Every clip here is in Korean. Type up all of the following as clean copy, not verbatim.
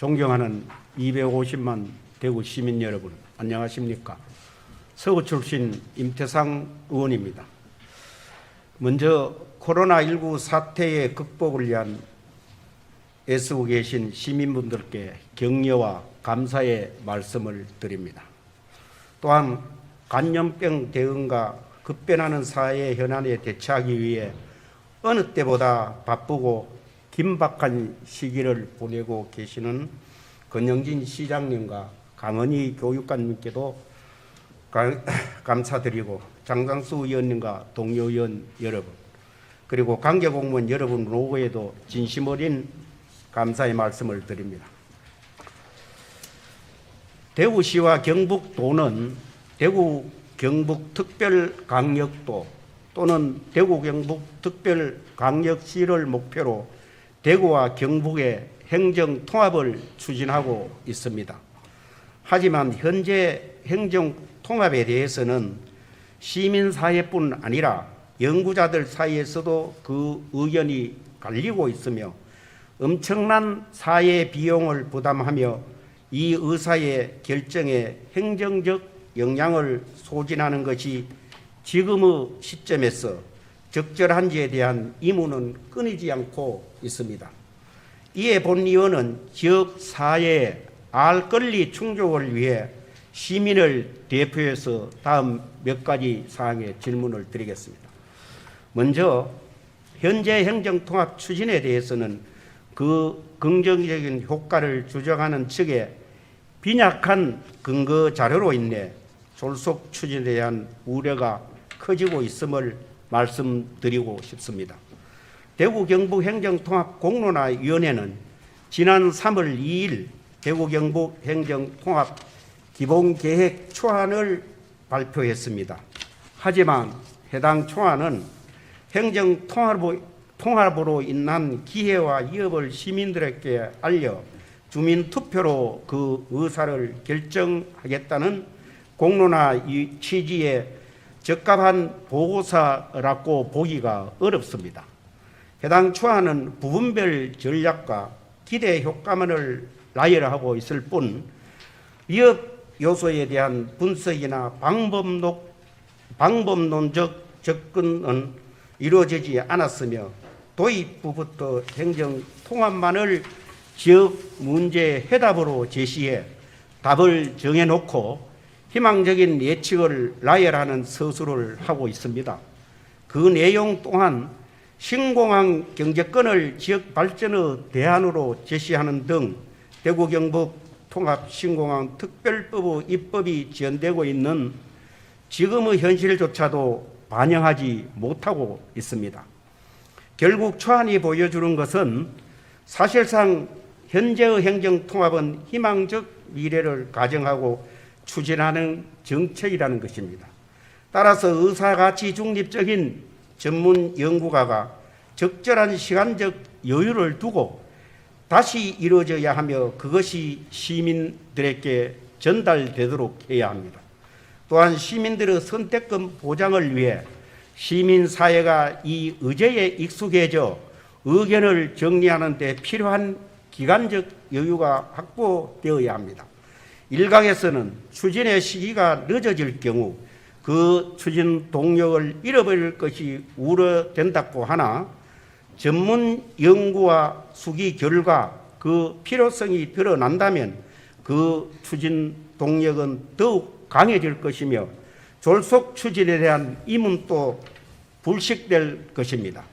존경하는 250만 대구 시민 여러분, 안녕하십니까? 서구 출신 임태상 의원입니다. 먼저 코로나19 사태의 극복을 위한 애쓰고 계신 시민분들께 격려와 감사의 말씀을 드립니다. 또한 감염병 대응과 급변하는 사회 현안에 대처하기 위해 어느 때보다 바쁘고 긴박한 시기를 보내고 계시는 권영진 시장님과 강은희 교육감님께도 감사드리고, 장상수 의원님과 동료 의원 여러분, 그리고 관계공무원 여러분 로고에도 진심 어린 감사의 말씀을 드립니다. 대구시와 경북도는 대구 경북특별강력도 또는 대구 경북특별강력시를 목표로 대구와 경북의 행정 통합을 추진하고 있습니다. 하지만 현재 행정 통합에 대해서는 시민사회뿐 아니라 연구자들 사이에서도 그 의견이 갈리고 있으며 엄청난 사회 비용을 부담하며 이 의사의 결정에 행정적 영향을 소진하는 것이 지금의 시점에서 적절한지에 대한 의문은 끊이지 않고 있습니다. 이에 본 의원은 지역 사회의 알 권리 충족을 위해 시민을 대표해서 다음 몇 가지 사항의 질문을 드리겠습니다. 먼저 현재 행정통합 추진에 대해서는 그 긍정적인 효과를 주장하는 측에 빈약한 근거 자료로 인해 졸속 추진에 대한 우려가 커지고 있음을 말씀드리고 싶습니다. 대구 경북 행정통합 공론화위원회는 지난 3월 2일 대구 경북 행정통합 기본계획 초안을 발표했습니다. 하지만 해당 초안은 행정통합으로 인한 기회와 위협을 시민들에게 알려 주민투표로 그 의사를 결정하겠다는 공론화 취지의 적합한 보고서라고 보기가 어렵습니다. 해당 초안은 부분별 전략과 기대 효과만을 나열하고 있을 뿐 위협 요소에 대한 분석이나 방법론적 접근은 이루어지지 않았으며 도입부부터 행정통합만을 지역 문제 해답으로 제시해 답을 정해놓고 희망적인 예측을 나열하는 서술을 하고 있습니다. 그 내용 또한 신공항 경제권을 지역 발전의 대안으로 제시하는 등 대구 경북 통합 신공항 특별법의 입법이 지연되고 있는 지금의 현실조차도 반영하지 못하고 있습니다. 결국 초안이 보여주는 것은 사실상 현재의 행정통합은 희망적 미래를 가정하고 추진하는 정책이라는 것입니다. 따라서 의사가치 중립적인 전문 연구가가 적절한 시간적 여유를 두고 다시 이루어져야 하며 그것이 시민들에게 전달되도록 해야 합니다. 또한 시민들의 선택권 보장을 위해 시민사회가 이 의제에 익숙해져 의견을 정리하는 데 필요한 기간적 여유가 확보되어야 합니다. 일각에서는 추진의 시기가 늦어질 경우 그 추진 동력을 잃어버릴 것이 우려된다고 하나 전문 연구와 수기 결과 그 필요성이 드러난다면 그 추진 동력은 더욱 강해질 것이며 졸속 추진에 대한 의문도 불식될 것입니다.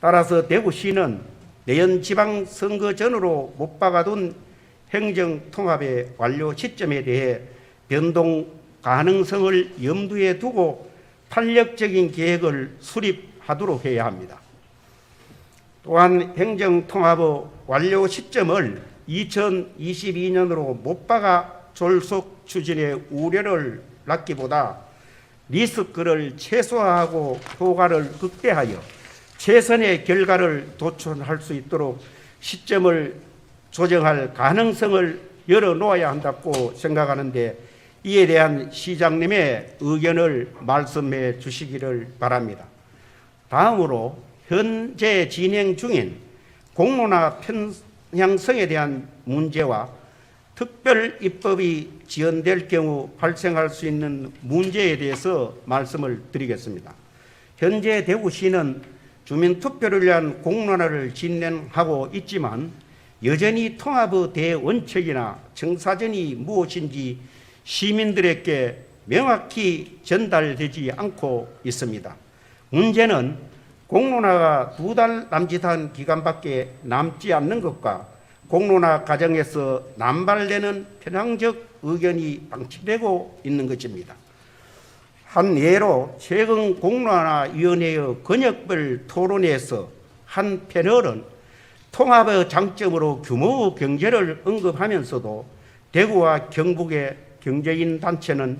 따라서 대구시는 내년 지방선거 전으로 못 박아둔 행정통합의 완료 시점에 대해 변동 가능성을 염두에 두고 탄력적인 계획을 수립하도록 해야 합니다. 또한 행정통합의 완료 시점을 2022년으로 못 박아 졸속 추진의 우려를 낳기보다 리스크를 최소화하고 효과를 극대하여 최선의 결과를 도출할 수 있도록 시점을 조정할 가능성을 열어놓아야 한다고 생각하는데 이에 대한 시장님의 의견을 말씀해 주시기를 바랍니다. 다음으로 현재 진행 중인 공론화 방향성에 대한 문제와 특별 입법이 지연될 경우 발생할 수 있는 문제에 대해서 말씀을 드리겠습니다. 현재 대구시는 주민투표를 위한 공론화를 진행하고 있지만 여전히 통합의 대원칙이나 정사전이 무엇인지 시민들에게 명확히 전달되지 않고 있습니다. 문제는 공론화가 2달 남짓한 기간밖에 남지 않는 것과 공론화 과정에서 남발되는 편향적 의견이 방치되고 있는 것입니다. 한 예로 최근 공론화위원회의 권역별 토론회에서 한 패널은 통합의 장점으로 규모의 경제를 언급하면서도 대구와 경북의 경제인 단체는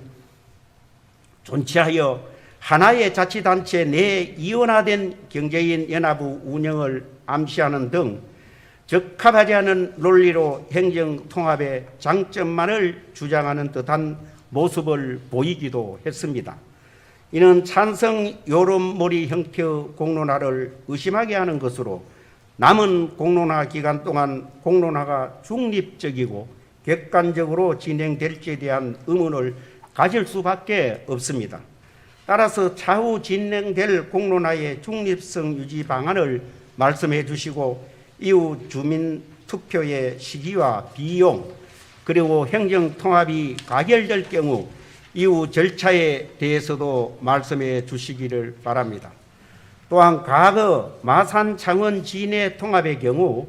존치하여 하나의 자치단체 내 이원화된 경제인 연합의 운영을 암시하는 등 적합하지 않은 논리로 행정통합의 장점만을 주장하는 듯한 모습을 보이기도 했습니다. 이는 찬성 여론몰이 형태의 공론화를 의심하게 하는 것으로 남은 공론화 기간 동안 공론화가 중립적이고 객관적으로 진행될지에 대한 의문을 가질 수밖에 없습니다. 따라서 차후 진행될 공론화의 중립성 유지 방안을 말씀해 주시고 이후 주민투표의 시기와 비용 그리고 행정통합이 가결될 경우 이후 절차에 대해서도 말씀해 주시기를 바랍니다. 또한 과거 마산 창원 진해 통합의 경우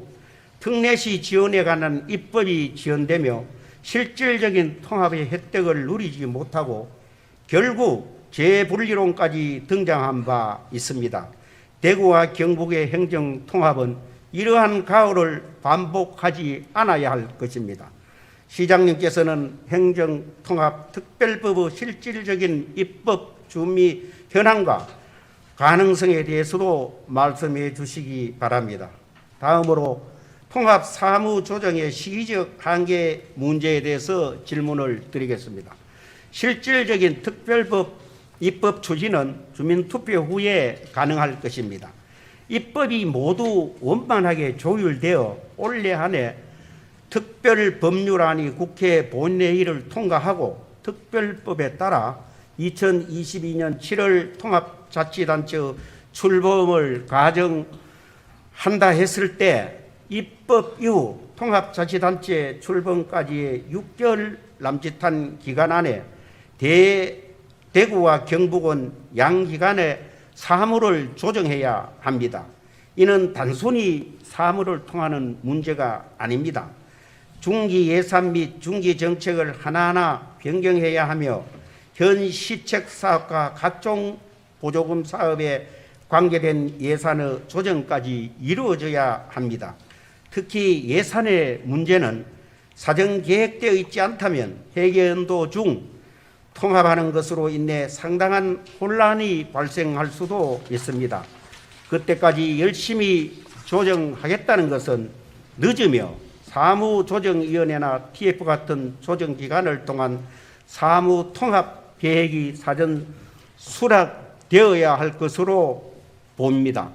특례시 지원에 관한 입법이 지연되며 실질적인 통합의 혜택을 누리지 못하고 결국 재분리론까지 등장한 바 있습니다. 대구와 경북의 행정통합은 이러한 가오를 반복하지 않아야 할 것입니다. 시장님께서는 행정통합 특별법의 실질적인 입법 준비 현황과 가능성에 대해서도 말씀해 주시기 바랍니다. 다음으로 통합 사무 조정의 시기적 한계 문제에 대해서 질문을 드리겠습니다. 실질적인 특별법 입법 추진은 주민투표 후에 가능할 것입니다. 입법이 모두 원만하게 조율되어 올해 한해 특별법률안이 국회 본회의를 통과하고 특별법에 따라 2022년 7월 통합자치단체 출범을 가정한다 했을 때 입법 이후 통합자치단체 출범까지의 6개월 남짓한 기간 안에 대구와 경북은 양기간에 사무를 조정해야 합니다. 이는 단순히 사무를 통하는 문제가 아닙니다. 중기 예산 및 중기 정책을 하나하나 변경해야 하며 현 시책 사업과 각종 보조금 사업에 관계된 예산의 조정까지 이루어져야 합니다. 특히 예산의 문제는 사전 계획되어 있지 않다면 회계연도 중 통합하는 것으로 인해 상당한 혼란이 발생할 수도 있습니다. 그때까지 열심히 조정하겠다는 것은 늦으며 사무조정위원회나 TF 같은 조정기관을 통한 사무통합 계획이 사전 수락되어야 할 것으로 봅니다.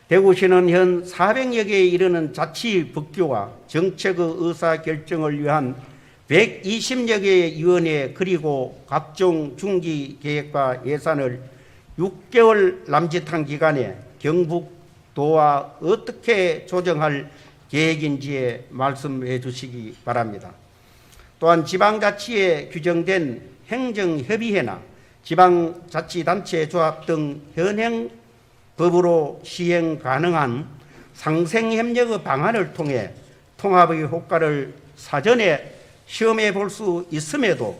대구시는 현 400여 개에 이르는 자치법규와 정책의 의사결정을 위한 120여 개의 위원회 그리고 각종 중기계획과 예산을 6개월 남짓한 기간에 경북도와 어떻게 조정할 계획인지에 말씀해 주시기 바랍니다. 또한 지방자치에 규정된 행정협의회나 지방자치단체 조합 등 현행 법으로 시행 가능한 상생협력의 방안을 통해 통합의 효과를 사전에 시험해 볼 수 있음에도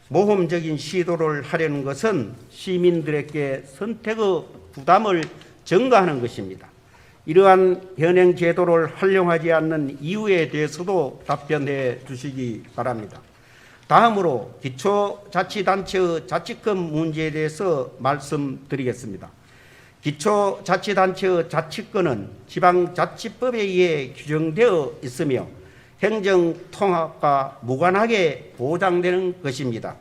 모험적인 시도를 하려는 것은 시민들에게 선택의 부담을 증가하는 것입니다. 이러한 현행 제도를 활용하지 않는 이유에 대해서도 답변해 주시기 바랍니다. 다음으로 기초자치단체의 자치권 문제에 대해서 말씀드리겠습니다. 기초자치단체의 자치권은 지방자치법에 의해 규정되어 있으며 행정통합과 무관하게 보장되는 것입니다.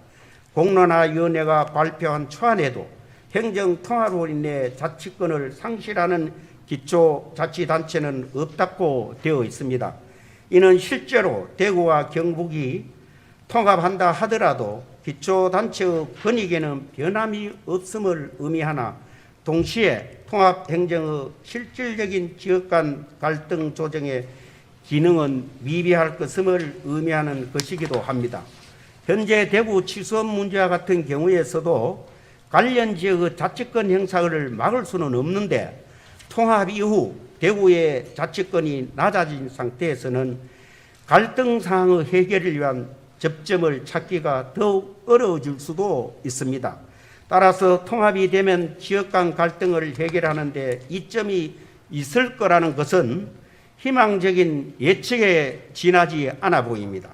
공론화위원회가 발표한 초안에도 행정통합으로 인해 자치권을 상실하는 기초자치단체는 없다고 되어 있습니다. 이는 실제로 대구와 경북이 통합한다 하더라도 기초단체의 권익에는 변함이 없음을 의미하나 동시에 통합행정의 실질적인 지역 간 갈등 조정의 기능은 미비할 것임을 의미하는 것이기도 합니다. 현재 대구 치수업 문제와 같은 경우에서도 관련 지역의 자치권 행사를 막을 수는 없는데 통합 이후 대구의 자치권이 낮아진 상태에서는 갈등 사항의 해결을 위한 접점을 찾기가 더욱 어려워질 수도 있습니다. 따라서 통합이 되면 지역 간 갈등을 해결하는 데 이점이 있을 거라는 것은 희망적인 예측에 지나지 않아 보입니다.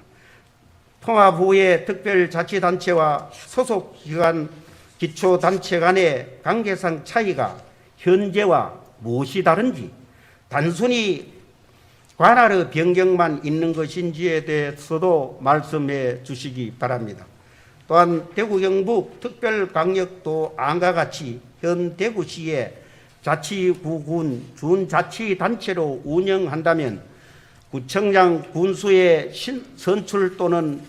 통합 후에 특별자치단체와 소속기관 기초단체 간의 관계상 차이가 현재와 무엇이 다른지, 단순히 관할의 변경만 있는 것인지에 대해서도 말씀해 주시기 바랍니다. 또한 대구 경북 특별광역도 안과 같이 현 대구시의 자치구군 준자치단체로 운영한다면 구청장 군수의 선출 또는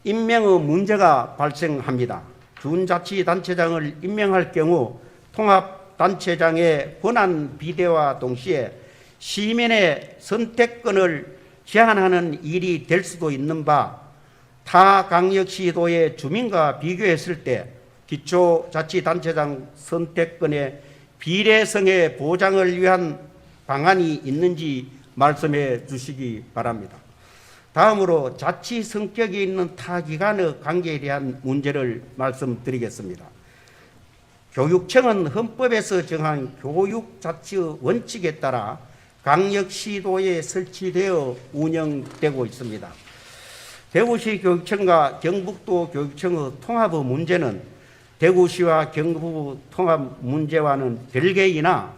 임명의 문제가 발생합니다. 준자치단체장을 임명할 경우 통합단체장의 권한 비대와 동시에 시민의 선택권을 제한하는 일이 될 수도 있는 바 타 광역시도의 주민과 비교했을 때 기초자치단체장 선택권의 비례성의 보장을 위한 방안이 있는지 말씀해 주시기 바랍니다. 다음으로 자치 성격이 있는 타 기관의 관계에 대한 문제를 말씀드리겠습니다. 교육청은 헌법에서 정한 교육자치의 원칙에 따라 광역시도에 설치되어 운영되고 있습니다. 대구시 교육청과 경북도 교육청의 통합의 문제는 대구시와 경북 통합 문제와는 별개이나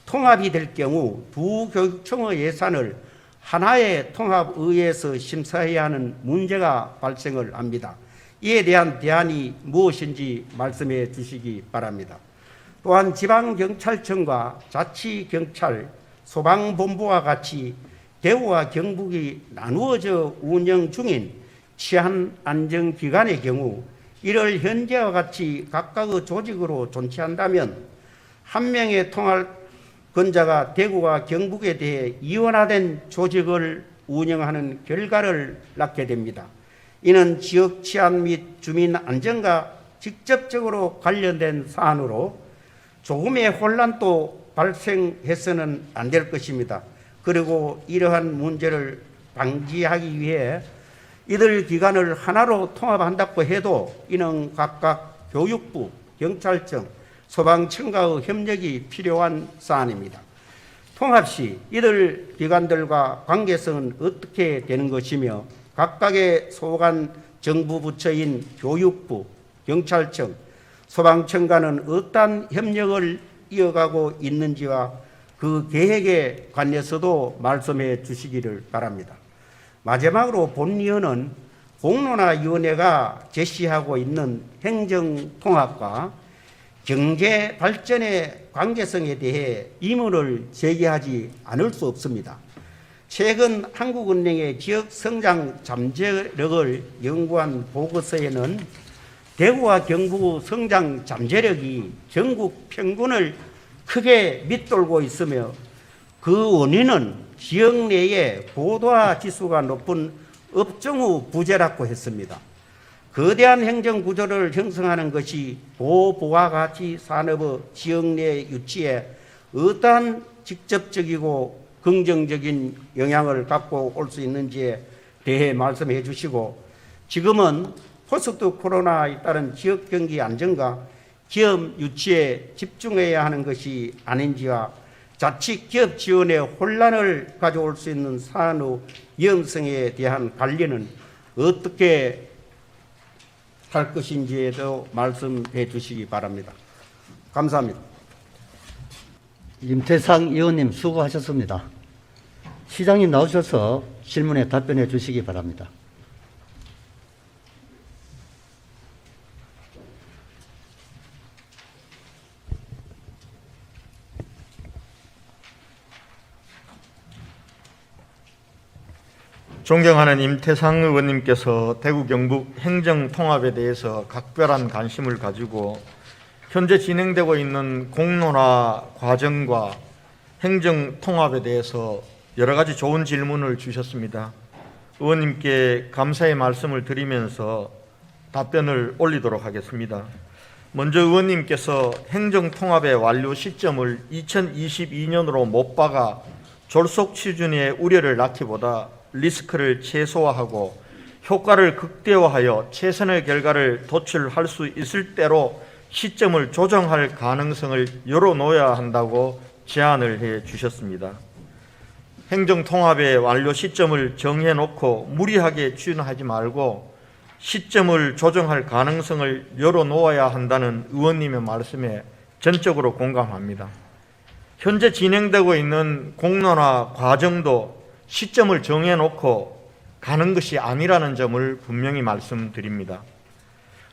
통합이 될 경우 두 교육청의 예산을 하나의 통합의회에서 심사해야 하는 문제가 발생을 합니다. 이에 대한 대안이 무엇인지 말씀해 주시기 바랍니다. 또한 지방경찰청과 자치경찰, 소방본부와 같이 대구와 경북이 나누어져 운영 중인 치안안전기관의 경우 이를 현재와 같이 각각의 조직으로 존치한다면 한 명의 통합권자가 대구와 경북에 대해 이원화된 조직을 운영하는 결과를 낳게 됩니다. 이는 지역 치안 및 주민 안전과 직접적으로 관련된 사안으로 조금의 혼란도 발생해서는 안 될 것입니다. 그리고 이러한 문제를 방지하기 위해 이들 기관을 하나로 통합한다고 해도 이는 각각 교육부, 경찰청, 소방청과의 협력이 필요한 사안입니다. 통합 시 이들 기관들과 관계성은 어떻게 되는 것이며 각각의 소관 정부 부처인 교육부, 경찰청, 소방청과는 어떠한 협력을 이어가고 있는지와 그 계획에 관해서도 말씀해 주시기를 바랍니다. 마지막으로 본위원은 공론화위원회가 제시하고 있는 행정통합과 경제발전의 관계성에 대해 의문을 제기하지 않을 수 없습니다. 최근 한국은행의 지역성장 잠재력을 연구한 보고서에는 대구와 경북 성장 잠재력이 전국 평균을 크게 밑돌고 있으며 그 원인은 지역 내에 고도화 지수가 높은 업종의 부재라고 했습니다. 거대한 행정 구조를 형성하는 것이 고부가가치 산업의 지역 내 유치에 어떠한 직접적이고 긍정적인 영향을 갖고 올 수 있는지에 대해 말씀해 주시고 지금은 포스트 코로나에 따른 지역 경기 안정과 기업 유치에 집중해야 하는 것이 아닌지와 자칫 기업 지원에 혼란을 가져올 수 있는 사안의 위험성에 대한 관리는 어떻게 할 것인지에도 말씀해 주시기 바랍니다. 감사합니다. 임태상 의원님 수고하셨습니다. 시장님 나오셔서 질문에 답변해 주시기 바랍니다. 존경하는 임태상 의원님께서 대구 경북 행정통합에 대해서 각별한 관심을 가지고 현재 진행되고 있는 공론화 과정과 행정통합에 대해서 여러 가지 좋은 질문을 주셨습니다. 의원님께 감사의 말씀을 드리면서 답변을 올리도록 하겠습니다. 먼저 의원님께서 행정통합의 완료 시점을 2022년으로 못 박아 졸속 취준의 우려를 낳기보다 리스크를 최소화하고 효과를 극대화하여 최선의 결과를 도출할 수 있을 대로 시점을 조정할 가능성을 열어놓아야 한다고 제안을 해 주셨습니다. 행정통합의 완료 시점을 정해놓고 무리하게 추진하지 말고 시점을 조정할 가능성을 열어놓아야 한다는 의원님의 말씀에 전적으로 공감합니다. 현재 진행되고 있는 공론화 과정도 시점을 정해놓고 가는 것이 아니라는 점을 분명히 말씀드립니다.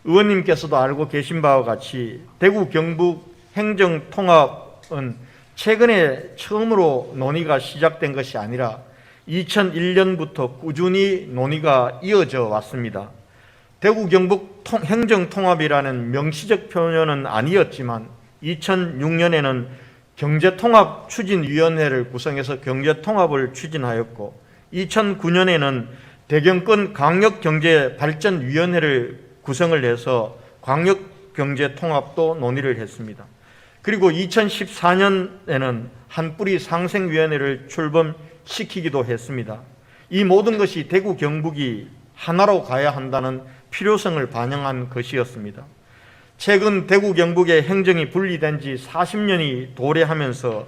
의원님께서도 알고 계신 바와 같이 대구 경북 행정통합은 최근에 처음으로 논의가 시작된 것이 아니라 2001년부터 꾸준히 논의가 이어져 왔습니다. 대구 경북 행정통합이라는 명시적 표현은 아니었지만 2006년에는 경제통합추진위원회를 구성해서 경제통합을 추진하였고 2009년에는 대경권 광역경제발전위원회를 구성을 해서 광역경제통합도 논의를 했습니다. 그리고 2014년에는 한뿌리 상생위원회를 출범시키기도 했습니다. 이 모든 것이 대구 경북이 하나로 가야 한다는 필요성을 반영한 것이었습니다. 최근 대구 경북의 행정이 분리된 지 40년이 도래하면서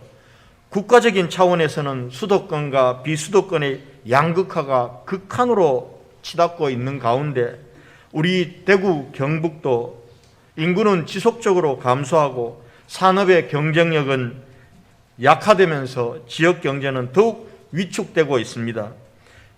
국가적인 차원에서는 수도권과 비수도권의 양극화가 극한으로 치닫고 있는 가운데 우리 대구 경북도 인구는 지속적으로 감소하고 산업의 경쟁력은 약화되면서 지역 경제는 더욱 위축되고 있습니다.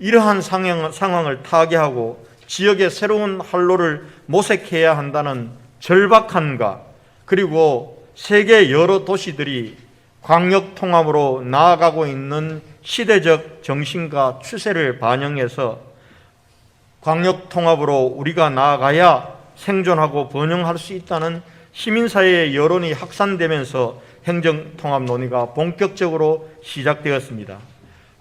이러한 상황을 타개하고 지역의 새로운 활로를 모색해야 한다는 절박함과 그리고 세계 여러 도시들이 광역통합으로 나아가고 있는 시대적 정신과 추세를 반영해서 광역통합으로 우리가 나아가야 생존하고 번영할 수 있다는 시민사회의 여론이 확산되면서 행정통합 논의가 본격적으로 시작되었습니다.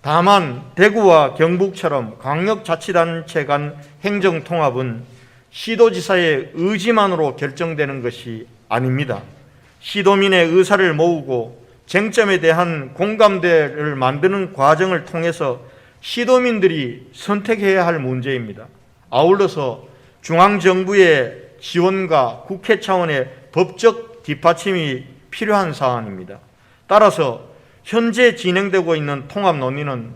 다만 대구와 경북처럼 광역자치단체 간 행정통합은 시도지사의 의지만으로 결정되는 것이 아닙니다. 시도민의 의사를 모으고 쟁점에 대한 공감대를 만드는 과정을 통해서 시도민들이 선택해야 할 문제입니다. 아울러서 중앙정부의 지원과 국회 차원의 법적 뒷받침이 필요한 사안입니다. 따라서 현재 진행되고 있는 통합 논의는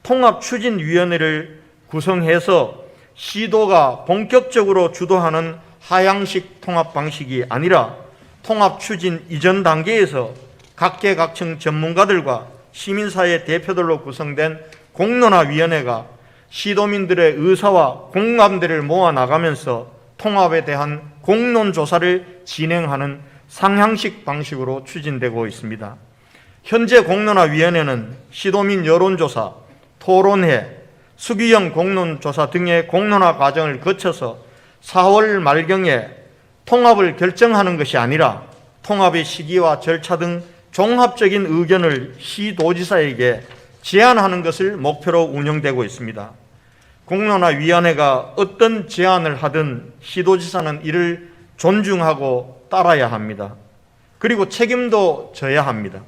통합추진위원회를 구성해서 시도가 본격적으로 주도하는 하향식 통합 방식이 아니라 통합추진 이전 단계에서 각계각층 전문가들과 시민사회 대표들로 구성된 공론화위원회가 시도민들의 의사와 공감대를 모아나가면서 통합에 대한 공론조사를 진행하는 상향식 방식으로 추진되고 있습니다. 현재 공론화위원회는 시도민 여론조사, 토론회, 수기형 공론조사 등의 공론화 과정을 거쳐서 4월 말경에 통합을 결정하는 것이 아니라 통합의 시기와 절차 등 종합적인 의견을 시도지사에게 제안하는 것을 목표로 운영되고 있습니다. 공론화위원회가 어떤 제안을 하든 시도지사는 이를 존중하고 따라야 합니다. 그리고 책임도 져야 합니다.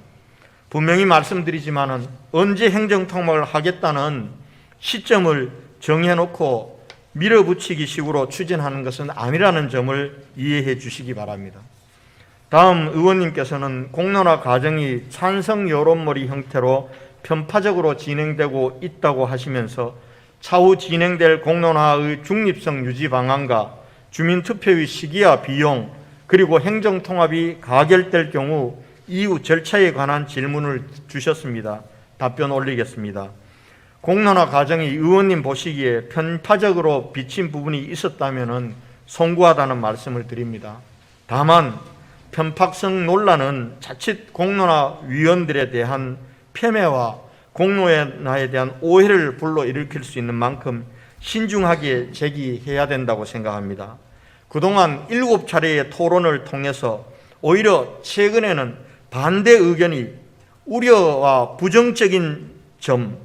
분명히 말씀드리지만은 언제 행정통합을 하겠다는 시점을 정해놓고 밀어붙이기 식으로 추진하는 것은 아니라는 점을 이해해 주시기 바랍니다. 다음 의원님께서는 공론화 과정이 찬성 여론몰이 형태로 편파적으로 진행되고 있다고 하시면서 차후 진행될 공론화의 중립성 유지 방안과 주민투표의 시기와 비용 그리고 행정통합이 가결될 경우 이후 절차에 관한 질문을 주셨습니다. 답변 올리겠습니다. 공론화 과정이 의원님 보시기에 편파적으로 비친 부분이 있었다면 송구하다는 말씀을 드립니다. 다만 편파성 논란은 자칫 공론화 위원들에 대한 폄훼와 공론화에 대한 오해를 불러일으킬 수 있는 만큼 신중하게 제기해야 된다고 생각합니다. 그동안 7차례의 토론을 통해서 오히려 최근에는 반대 의견이 우려와 부정적인 점,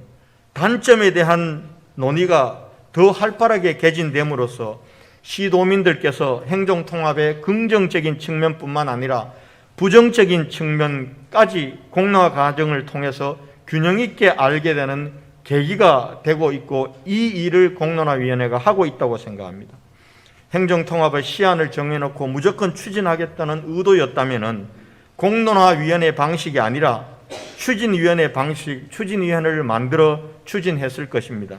단점에 대한 논의가 더 활발하게 개진됨으로써 시도민들께서 행정통합의 긍정적인 측면뿐만 아니라 부정적인 측면까지 공론화 과정을 통해서 균형 있게 알게 되는 계기가 되고 있고, 이 일을 공론화위원회가 하고 있다고 생각합니다. 행정통합의 시한을 정해놓고 무조건 추진하겠다는 의도였다면 공론화위원회 방식이 아니라 추진위원회 방식, 추진위원회를 만들어 추진했을 것입니다.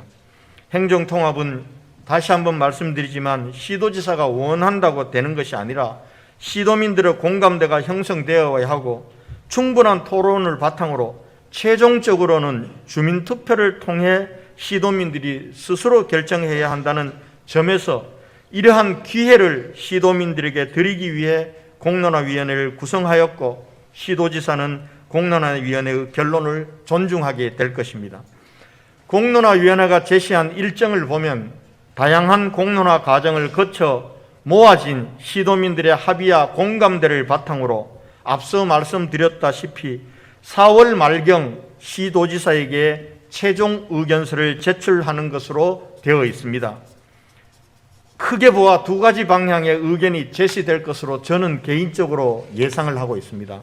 행정통합은 다시 한번 말씀드리지만 시도지사가 원한다고 되는 것이 아니라 시도민들의 공감대가 형성되어야 하고, 충분한 토론을 바탕으로 최종적으로는 주민투표를 통해 시도민들이 스스로 결정해야 한다는 점에서 이러한 기회를 시도민들에게 드리기 위해 공론화위원회를 구성하였고, 시도지사는 공론화위원회의 결론을 존중하게 될 것입니다. 공론화위원회가 제시한 일정을 보면 다양한 공론화 과정을 거쳐 모아진 시도민들의 합의와 공감대를 바탕으로 앞서 말씀드렸다시피 4월 말경 시도지사에게 최종 의견서를 제출하는 것으로 되어 있습니다. 크게 보아 2가지 방향의 의견이 제시될 것으로 저는 개인적으로 예상을 하고 있습니다.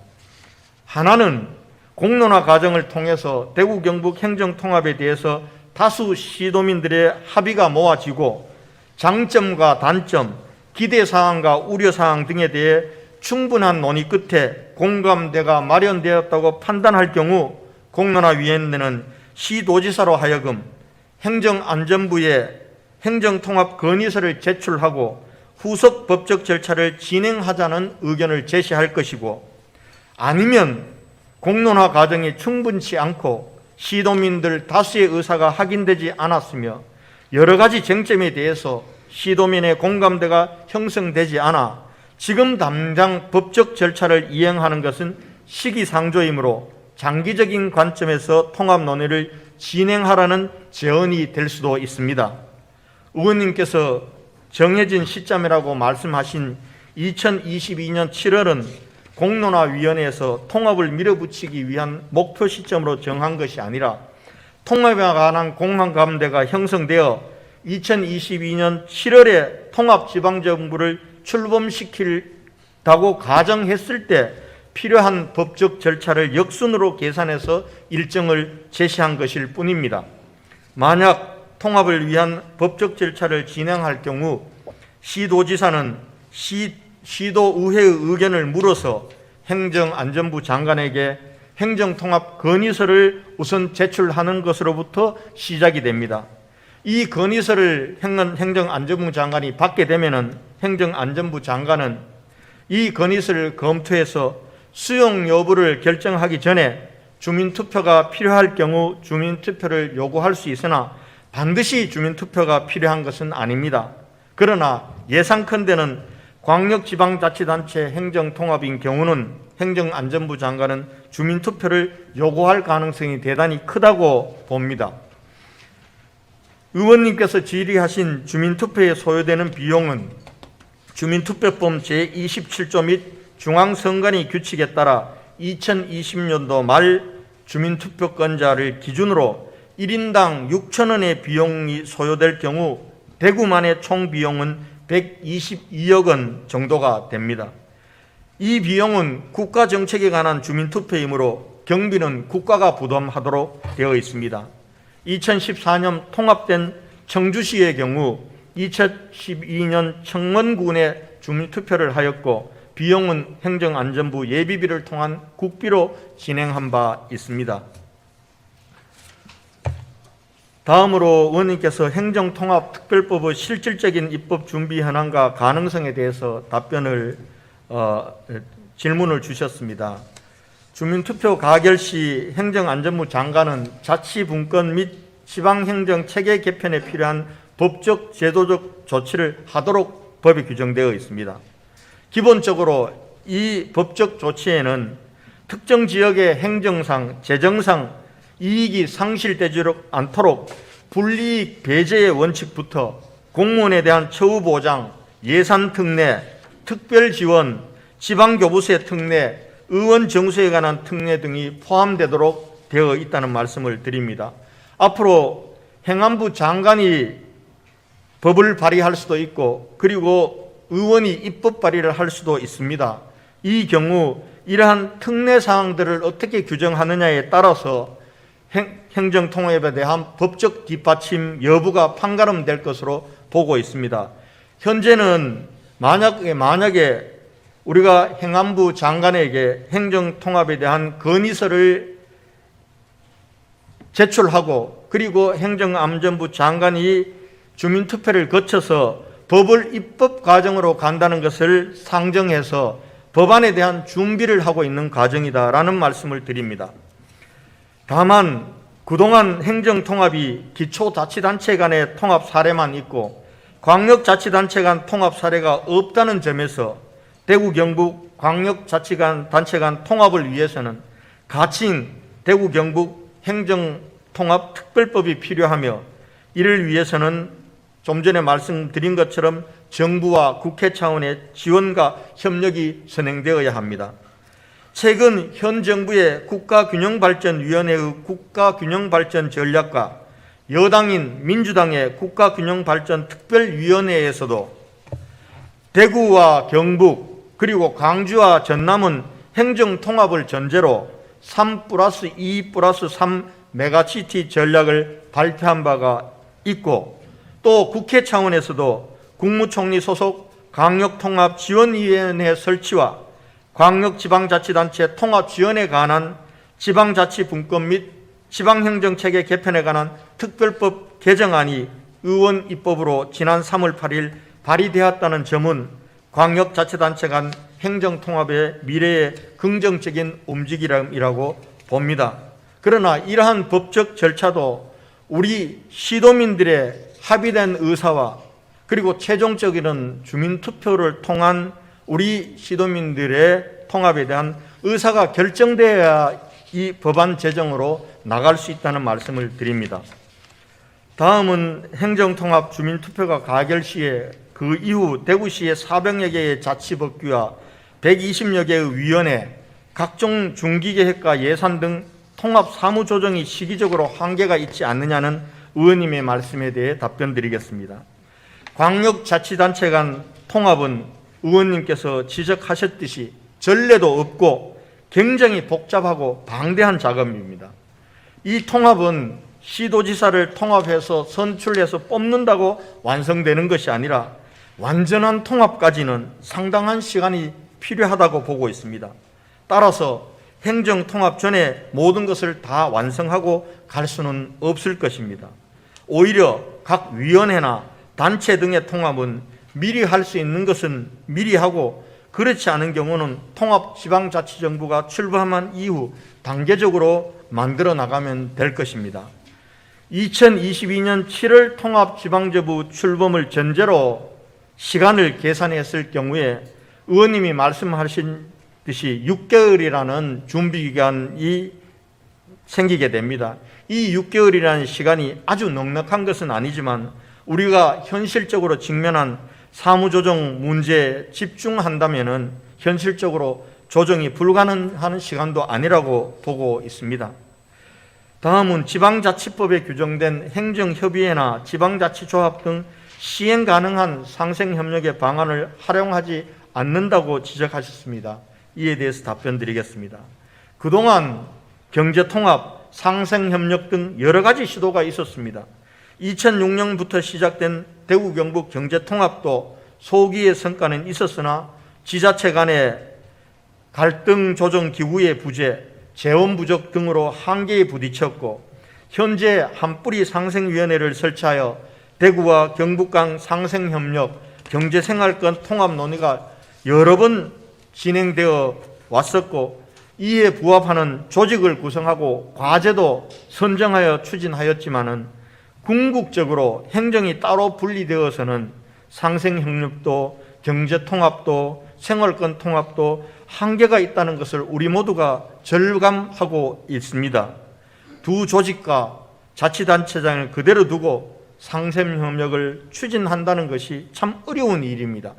하나는 공론화 과정을 통해서 대구 경북 행정통합에 대해서 다수 시도민들의 합의가 모아지고 장점과 단점, 기대사항과 우려사항 등에 대해 충분한 논의 끝에 공감대가 마련되었다고 판단할 경우 공론화위원회는 시도지사로 하여금 행정안전부에 행정통합 건의서를 제출하고 후속 법적 절차를 진행하자는 의견을 제시할 것이고, 아니면 공론화 과정이 충분치 않고 시도민들 다수의 의사가 확인되지 않았으며 여러 가지 쟁점에 대해서 시도민의 공감대가 형성되지 않아 지금 당장 법적 절차를 이행하는 것은 시기상조이므로 장기적인 관점에서 통합 논의를 진행하라는 제언이 될 수도 있습니다. 의원님께서 정해진 시점이라고 말씀하신 2022년 7월은 공론화위원회에서 통합을 밀어붙이기 위한 목표 시점으로 정한 것이 아니라 통합에 관한 공감대가 형성되어 2022년 7월에 통합지방정부를 출범시키다고 가정했을 때 필요한 법적 절차를 역순으로 계산해서 일정을 제시한 것일 뿐입니다. 만약 통합을 위한 법적 절차를 진행할 경우 시도지사는 시도의회의 의견을 물어서 행정안전부 장관에게 행정통합 건의서를 우선 제출하는 것으로부터 시작이 됩니다. 이 건의서를 행정안전부 장관이 받게 되면 행정안전부 장관은 이 건의서를 검토해서 수용 여부를 결정하기 전에 주민투표가 필요할 경우 주민투표를 요구할 수 있으나 반드시 주민투표가 필요한 것은 아닙니다. 그러나 예상컨대는 광역지방자치단체 행정통합인 경우는 행정안전부 장관은 주민투표를 요구할 가능성이 대단히 크다고 봅니다. 의원님께서 질의하신 주민투표에 소요되는 비용은 주민투표법 제27조 및 중앙선관위 규칙에 따라 2020년도 말 주민투표권자를 기준으로 1인당 6,000원의 비용이 소요될 경우 대구만의 총 비용은 122억 원 정도가 됩니다. 이 비용은 국가정책에 관한 주민투표이므로 경비는 국가가 부담하도록 되어 있습니다. 2014년 통합된 청주시의 경우 2012년 청원군에 주민투표를 하였고 비용은 행정안전부 예비비를 통한 국비로 진행한 바 있습니다. 다음으로 의원님께서 행정통합특별법의 실질적인 입법 준비 현황과 가능성에 대해서 질문을 주셨습니다. 주민투표 가결 시 행정안전부 장관은 자치분권 및 지방행정체계 개편에 필요한 법적 제도적 조치를 하도록 법에 규정되어 있습니다. 기본적으로 이 법적 조치에는 특정 지역의 행정상, 재정상 이익이 상실되지 않도록 불이익 배제의 원칙부터 공무원에 대한 처우 보장, 예산 특례, 특별 지원, 지방교부세 특례, 의원 정수에 관한 특례 등이 포함되도록 되어 있다는 말씀을 드립니다. 앞으로 행안부 장관이 법을 발의할 수도 있고 그리고 의원이 입법 발의를 할 수도 있습니다. 이 경우 이러한 특례 사항들을 어떻게 규정하느냐에 따라서 행정통합에 대한 법적 뒷받침 여부가 판가름될 것으로 보고 있습니다. 현재는 만약에 우리가 행안부 장관에게 행정통합에 대한 건의서를 제출하고 그리고 행정안전부 장관이 주민투표를 거쳐서 법을 입법 과정으로 간다는 것을 상정해서 법안에 대한 준비를 하고 있는 과정이다라는 말씀을 드립니다. 다만 그동안 행정통합이 기초자치단체 간의 통합 사례만 있고 광역자치단체 간 통합 사례가 없다는 점에서 대구 경북 광역자치단체 간 통합을 위해서는 가칭 대구 경북 행정통합특별법이 필요하며 이를 위해서는 좀 전에 말씀드린 것처럼 정부와 국회 차원의 지원과 협력이 선행되어야 합니다. 최근 현 정부의 국가균형발전위원회의 국가균형발전 전략과 여당인 민주당의 국가균형발전특별위원회에서도 대구와 경북 그리고 광주와 전남은 행정통합을 전제로 3+2+3 메가시티 전략을 발표한 바가 있고 또 국회 차원에서도 국무총리 소속 광역통합지원위원회 설치와 광역지방자치단체 통합지원에 관한 지방자치분권 및 지방행정체계 개편에 관한 특별법 개정안이 의원 입법으로 지난 3월 8일 발의되었다는 점은 광역자치단체 간 행정통합의 미래의 긍정적인 움직임이라고 봅니다. 그러나 이러한 법적 절차도 우리 시도민들의 합의된 의사와 그리고 최종적인 주민투표를 통한 우리 시도민들의 통합에 대한 의사가 결정되어야 이 법안 제정으로 나갈 수 있다는 말씀을 드립니다. 다음은 행정통합 주민투표가 가결 시에 그 이후 대구시의 400여 개의 자치법규와 120여 개의 위원회, 각종 중기계획과 예산 등 통합 사무조정이 시기적으로 한계가 있지 않느냐는 의원님의 말씀에 대해 답변드리겠습니다. 광역자치단체 간 통합은 의원님께서 지적하셨듯이 전례도 없고 굉장히 복잡하고 방대한 작업입니다. 이 통합은 시도지사를 통합해서 선출해서 뽑는다고 완성되는 것이 아니라 완전한 통합까지는 상당한 시간이 필요하다고 보고 있습니다. 따라서 행정통합 전에 모든 것을 다 완성하고 갈 수는 없을 것입니다. 오히려 각 위원회나 단체 등의 통합은 미리 할 수 있는 것은 미리 하고 그렇지 않은 경우는 통합지방자치정부가 출범한 이후 단계적으로 만들어 나가면 될 것입니다. 2022년 7월 통합지방정부 출범을 전제로 시간을 계산했을 경우에 의원님이 말씀하신 듯이 6개월이라는 준비기간이 생기게 됩니다. 이 6개월이라는 시간이 아주 넉넉한 것은 아니지만 우리가 현실적으로 직면한 사무조정 문제에 집중한다면 현실적으로 조정이 불가능한 시간도 아니라고 보고 있습니다. 다음은 지방자치법에 규정된 행정협의회나 지방자치조합 등 시행 가능한 상생협력의 방안을 활용하지 않는다고 지적하셨습니다. 이에 대해서 답변드리겠습니다. 그동안 경제통합, 상생협력 등 여러 가지 시도가 있었습니다. 2006년부터 시작된 대구 경북 경제통합도 소기의 성과는 있었으나 지자체 간의 갈등 조정 기구의 부재, 재원 부족 등으로 한계에 부딪혔고 현재 한뿌리 상생위원회를 설치하여 대구와 경북 간 상생협력, 경제생활권 통합 논의가 여러 번 진행되어 왔었고 이에 부합하는 조직을 구성하고 과제도 선정하여 추진하였지만은 궁극적으로 행정이 따로 분리되어서는 상생협력도 경제통합도 생활권 통합도 한계가 있다는 것을 우리 모두가 절감하고 있습니다. 두 조직과 자치단체장을 그대로 두고 상생협력을 추진한다는 것이 참 어려운 일입니다.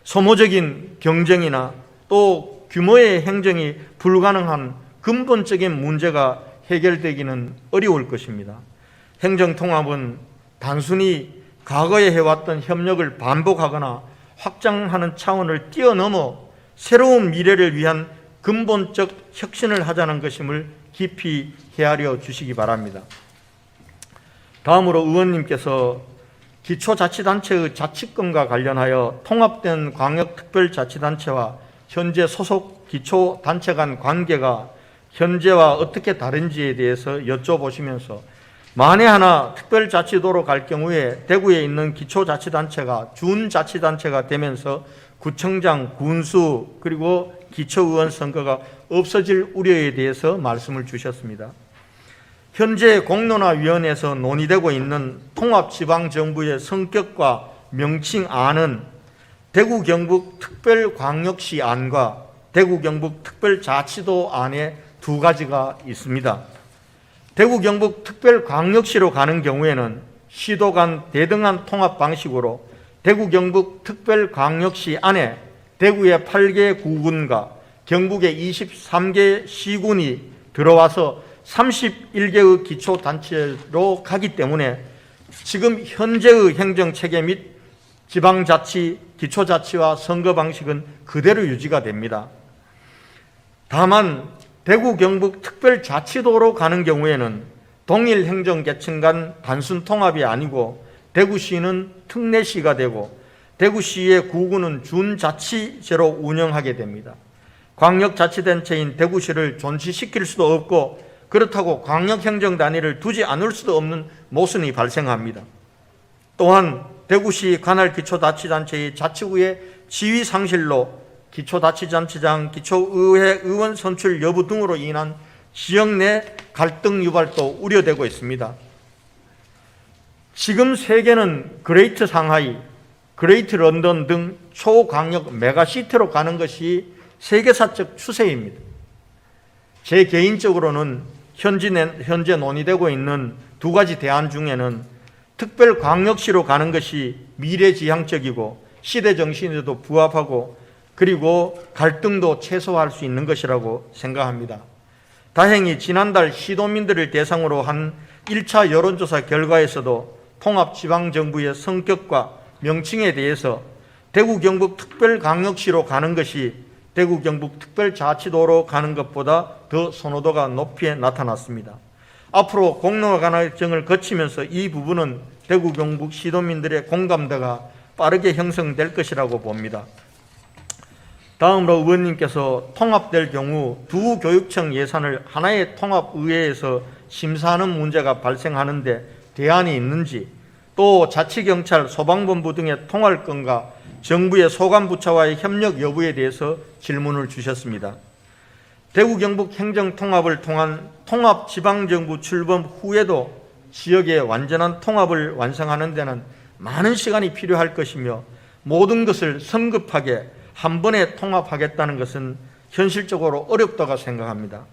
소모적인 경쟁이나 또 규모의 행정이 불가능한 근본적인 문제가 해결되기는 어려울 것입니다. 행정통합은 단순히 과거에 해왔던 협력을 반복하거나 확장하는 차원을 뛰어넘어 새로운 미래를 위한 근본적 혁신을 하자는 것임을 깊이 헤아려 주시기 바랍니다. 다음으로 의원님께서 기초자치단체의 자치권과 관련하여 통합된 광역특별자치단체와 현재 소속 기초단체 간 관계가 현재와 어떻게 다른지에 대해서 여쭤보시면서 만에 하나 특별자치도로 갈 경우에 대구에 있는 기초자치단체가 준자치단체가 되면서 구청장, 군수 그리고 기초의원 선거가 없어질 우려에 대해서 말씀을 주셨습니다. 현재 공론화위원회에서 논의되고 있는 통합지방정부의 성격과 명칭안은 대구 경북 특별광역시 안과 대구 경북 특별자치도 안에 두 가지가 있습니다. 대구 경북 특별광역시로 가는 경우에는 시도 간 대등한 통합 방식으로 대구 경북 특별광역시 안에 대구의 8개 구군과 경북의 23개 시군이 들어와서 31개의 기초단체로 가기 때문에 지금 현재의 행정체계 및 지방자치, 기초자치와 선거 방식은 그대로 유지가 됩니다. 다만 대구 경북 특별자치도로 가는 경우에는 동일 행정계층 간 단순 통합이 아니고 대구시는 특례시가 되고 대구시의 구군은 준자치제로 운영하게 됩니다. 광역자치단체인 대구시를 존치시킬 수도 없고 그렇다고 광역행정단위를 두지 않을 수도 없는 모순이 발생합니다. 또한 대구시 관할 기초자치단체의 자치구의 지위 상실로 기초자치단체장, 기초의회 의원 선출 여부 등으로 인한 지역 내 갈등 유발도 우려되고 있습니다. 지금 세계는 그레이트 상하이, 그레이트 런던 등 초광역 메가시티로 가는 것이 세계사적 추세입니다. 제 개인적으로는 현재 논의되고 있는 두 가지 대안 중에는 특별광역시로 가는 것이 미래지향적이고 시대정신에도 부합하고 그리고 갈등도 최소화할 수 있는 것이라고 생각합니다. 다행히 지난달 시도민들을 대상으로 한 1차 여론조사 결과에서도 통합지방정부의 성격과 명칭에 대해서 대구 경북 특별광역시로 가는 것이 대구 경북 특별자치도로 가는 것보다 더 선호도가 높이 나타났습니다. 앞으로 공론화 과정을 거치면서 이 부분은 대구 경북 시도민들의 공감대가 빠르게 형성될 것이라고 봅니다. 다음으로 의원님께서 통합될 경우 두 교육청 예산을 하나의 통합의회에서 심사하는 문제가 발생하는데 대안이 있는지, 또 자치경찰, 소방본부 등의 통할 건과 정부의 소관부처와의 협력 여부에 대해서 질문을 주셨습니다. 대구 경북 행정통합을 통한 통합지방정부 출범 후에도 지역의 완전한 통합을 완성하는 데는 많은 시간이 필요할 것이며 모든 것을 성급하게 한 번에 통합하겠다는 것은 현실적으로 어렵다고 생각합니다.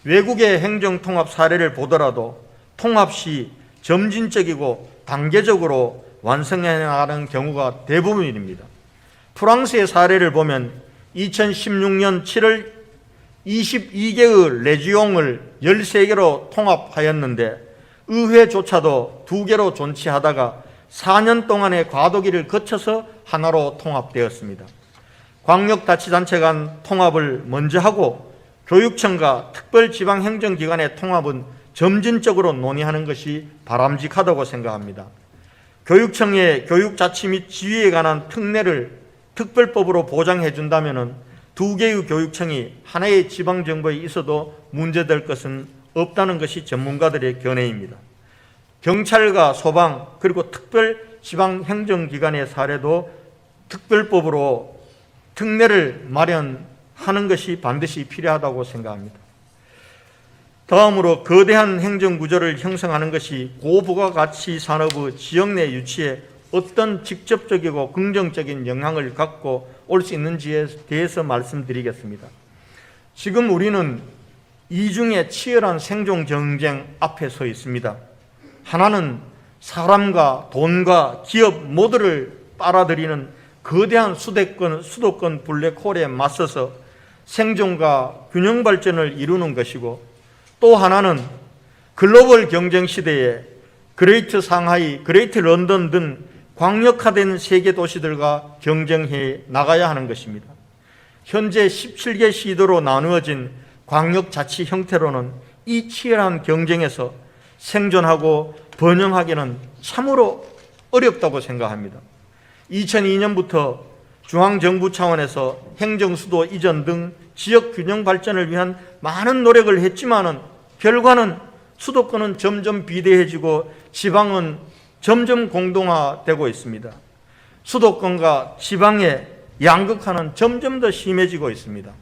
외국의 행정통합 사례를 보더라도 통합 시 점진적이고 단계적으로 완성해 나가는 경우가 대부분입니다. 프랑스의 사례를 보면 2016년 7월 22개의 레지옹을 13개로 통합하였는데 의회조차도 2개로 존치하다가 4년 동안의 과도기를 거쳐서 하나로 통합되었습니다. 광역자치단체 간 통합을 먼저 하고 교육청과 특별지방행정기관의 통합은 점진적으로 논의하는 것이 바람직하다고 생각합니다. 교육청의 교육자치 및 지휘에 관한 특례를 특별법으로 보장해 준다면 두 개의 교육청이 하나의 지방정부에 있어도 문제될 것은 없다는 것이 전문가들의 견해입니다. 경찰과 소방 그리고 특별지방행정기관의 사례도 특별법으로 특례를 마련하는 것이 반드시 필요하다고 생각합니다. 다음으로 거대한 행정구조를 형성하는 것이 고부가가치 산업의 지역 내 유치에 어떤 직접적이고 긍정적인 영향을 갖고 올 수 있는지에 대해서 말씀드리겠습니다. 지금 우리는 이중의 치열한 생존 경쟁 앞에 서 있습니다. 하나는 사람과 돈과 기업 모두를 빨아들이는 거대한 수도권 블랙홀에 맞서서 생존과 균형 발전을 이루는 것이고, 또 하나는 글로벌 경쟁 시대에 그레이트 상하이, 그레이트 런던 등 광역화된 세계 도시들과 경쟁해 나가야 하는 것입니다. 현재 17개 시도로 나누어진 광역자치 형태로는 이 치열한 경쟁에서 생존하고 번영하기는 참으로 어렵다고 생각합니다. 2002년부터 중앙정부 차원에서 행정수도 이전 등 지역 균형 발전을 위한 많은 노력을 했지만은 결과는 수도권은 점점 비대해지고 지방은 점점 공동화되고 있습니다. 수도권과 지방의 양극화는 점점 더 심해지고 있습니다.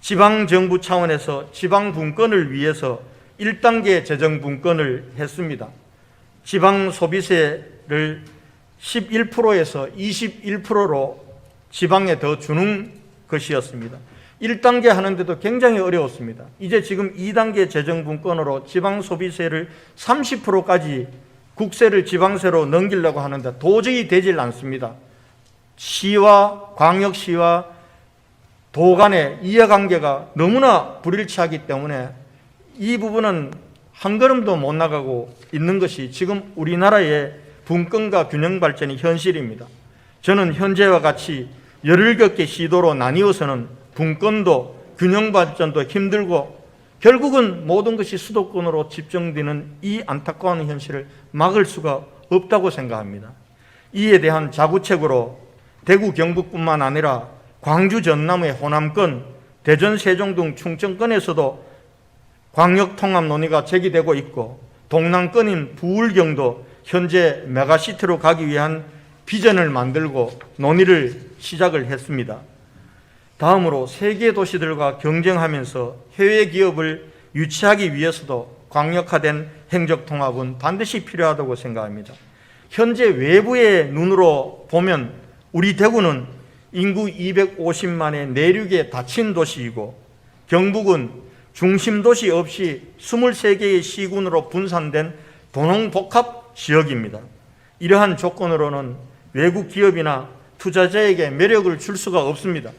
지방정부 차원에서 지방분권을 위해서 1단계 재정분권을 했습니다. 지방소비세를 11%에서 21%로 지방에 더 주는 것이었습니다. 1단계 하는데도 굉장히 어려웠습니다. 이제 지금 2단계 재정분권으로 지방소비세를 30%까지 국세를 지방세로 넘기려고 하는데 도저히 되질 않습니다. 시와 광역시와 도 간의 이해관계가 너무나 불일치하기 때문에 이 부분은 한 걸음도 못 나가고 있는 것이 지금 우리나라의 분권과 균형 발전의 현실입니다. 저는 현재와 같이 17개 시도로 나뉘어서는 분권도 균형 발전도 힘들고 결국은 모든 것이 수도권으로 집중되는 이 안타까운 현실을 막을 수가 없다고 생각합니다. 이에 대한 자구책으로 대구 경북뿐만 아니라 광주 전남의 호남권, 대전 세종 등 충청권에서도 광역통합 논의가 제기되고 있고, 동남권인 부울경도 현재 메가시티로 가기 위한 비전을 만들고 논의를 시작을 했습니다. 다음으로 세계 도시들과 경쟁하면서 해외 기업을 유치하기 위해서도 광역화된 행정통합은 반드시 필요하다고 생각합니다. 현재 외부의 눈으로 보면 우리 대구는 인구 250만의 내륙에 닫힌 도시이고, 경북은 중심 도시 없이 23개의 시군으로 분산된 도농복합 지역입니다. 이러한 조건으로는 외국 기업이나 투자자에게 매력을 줄 수가 없습니다.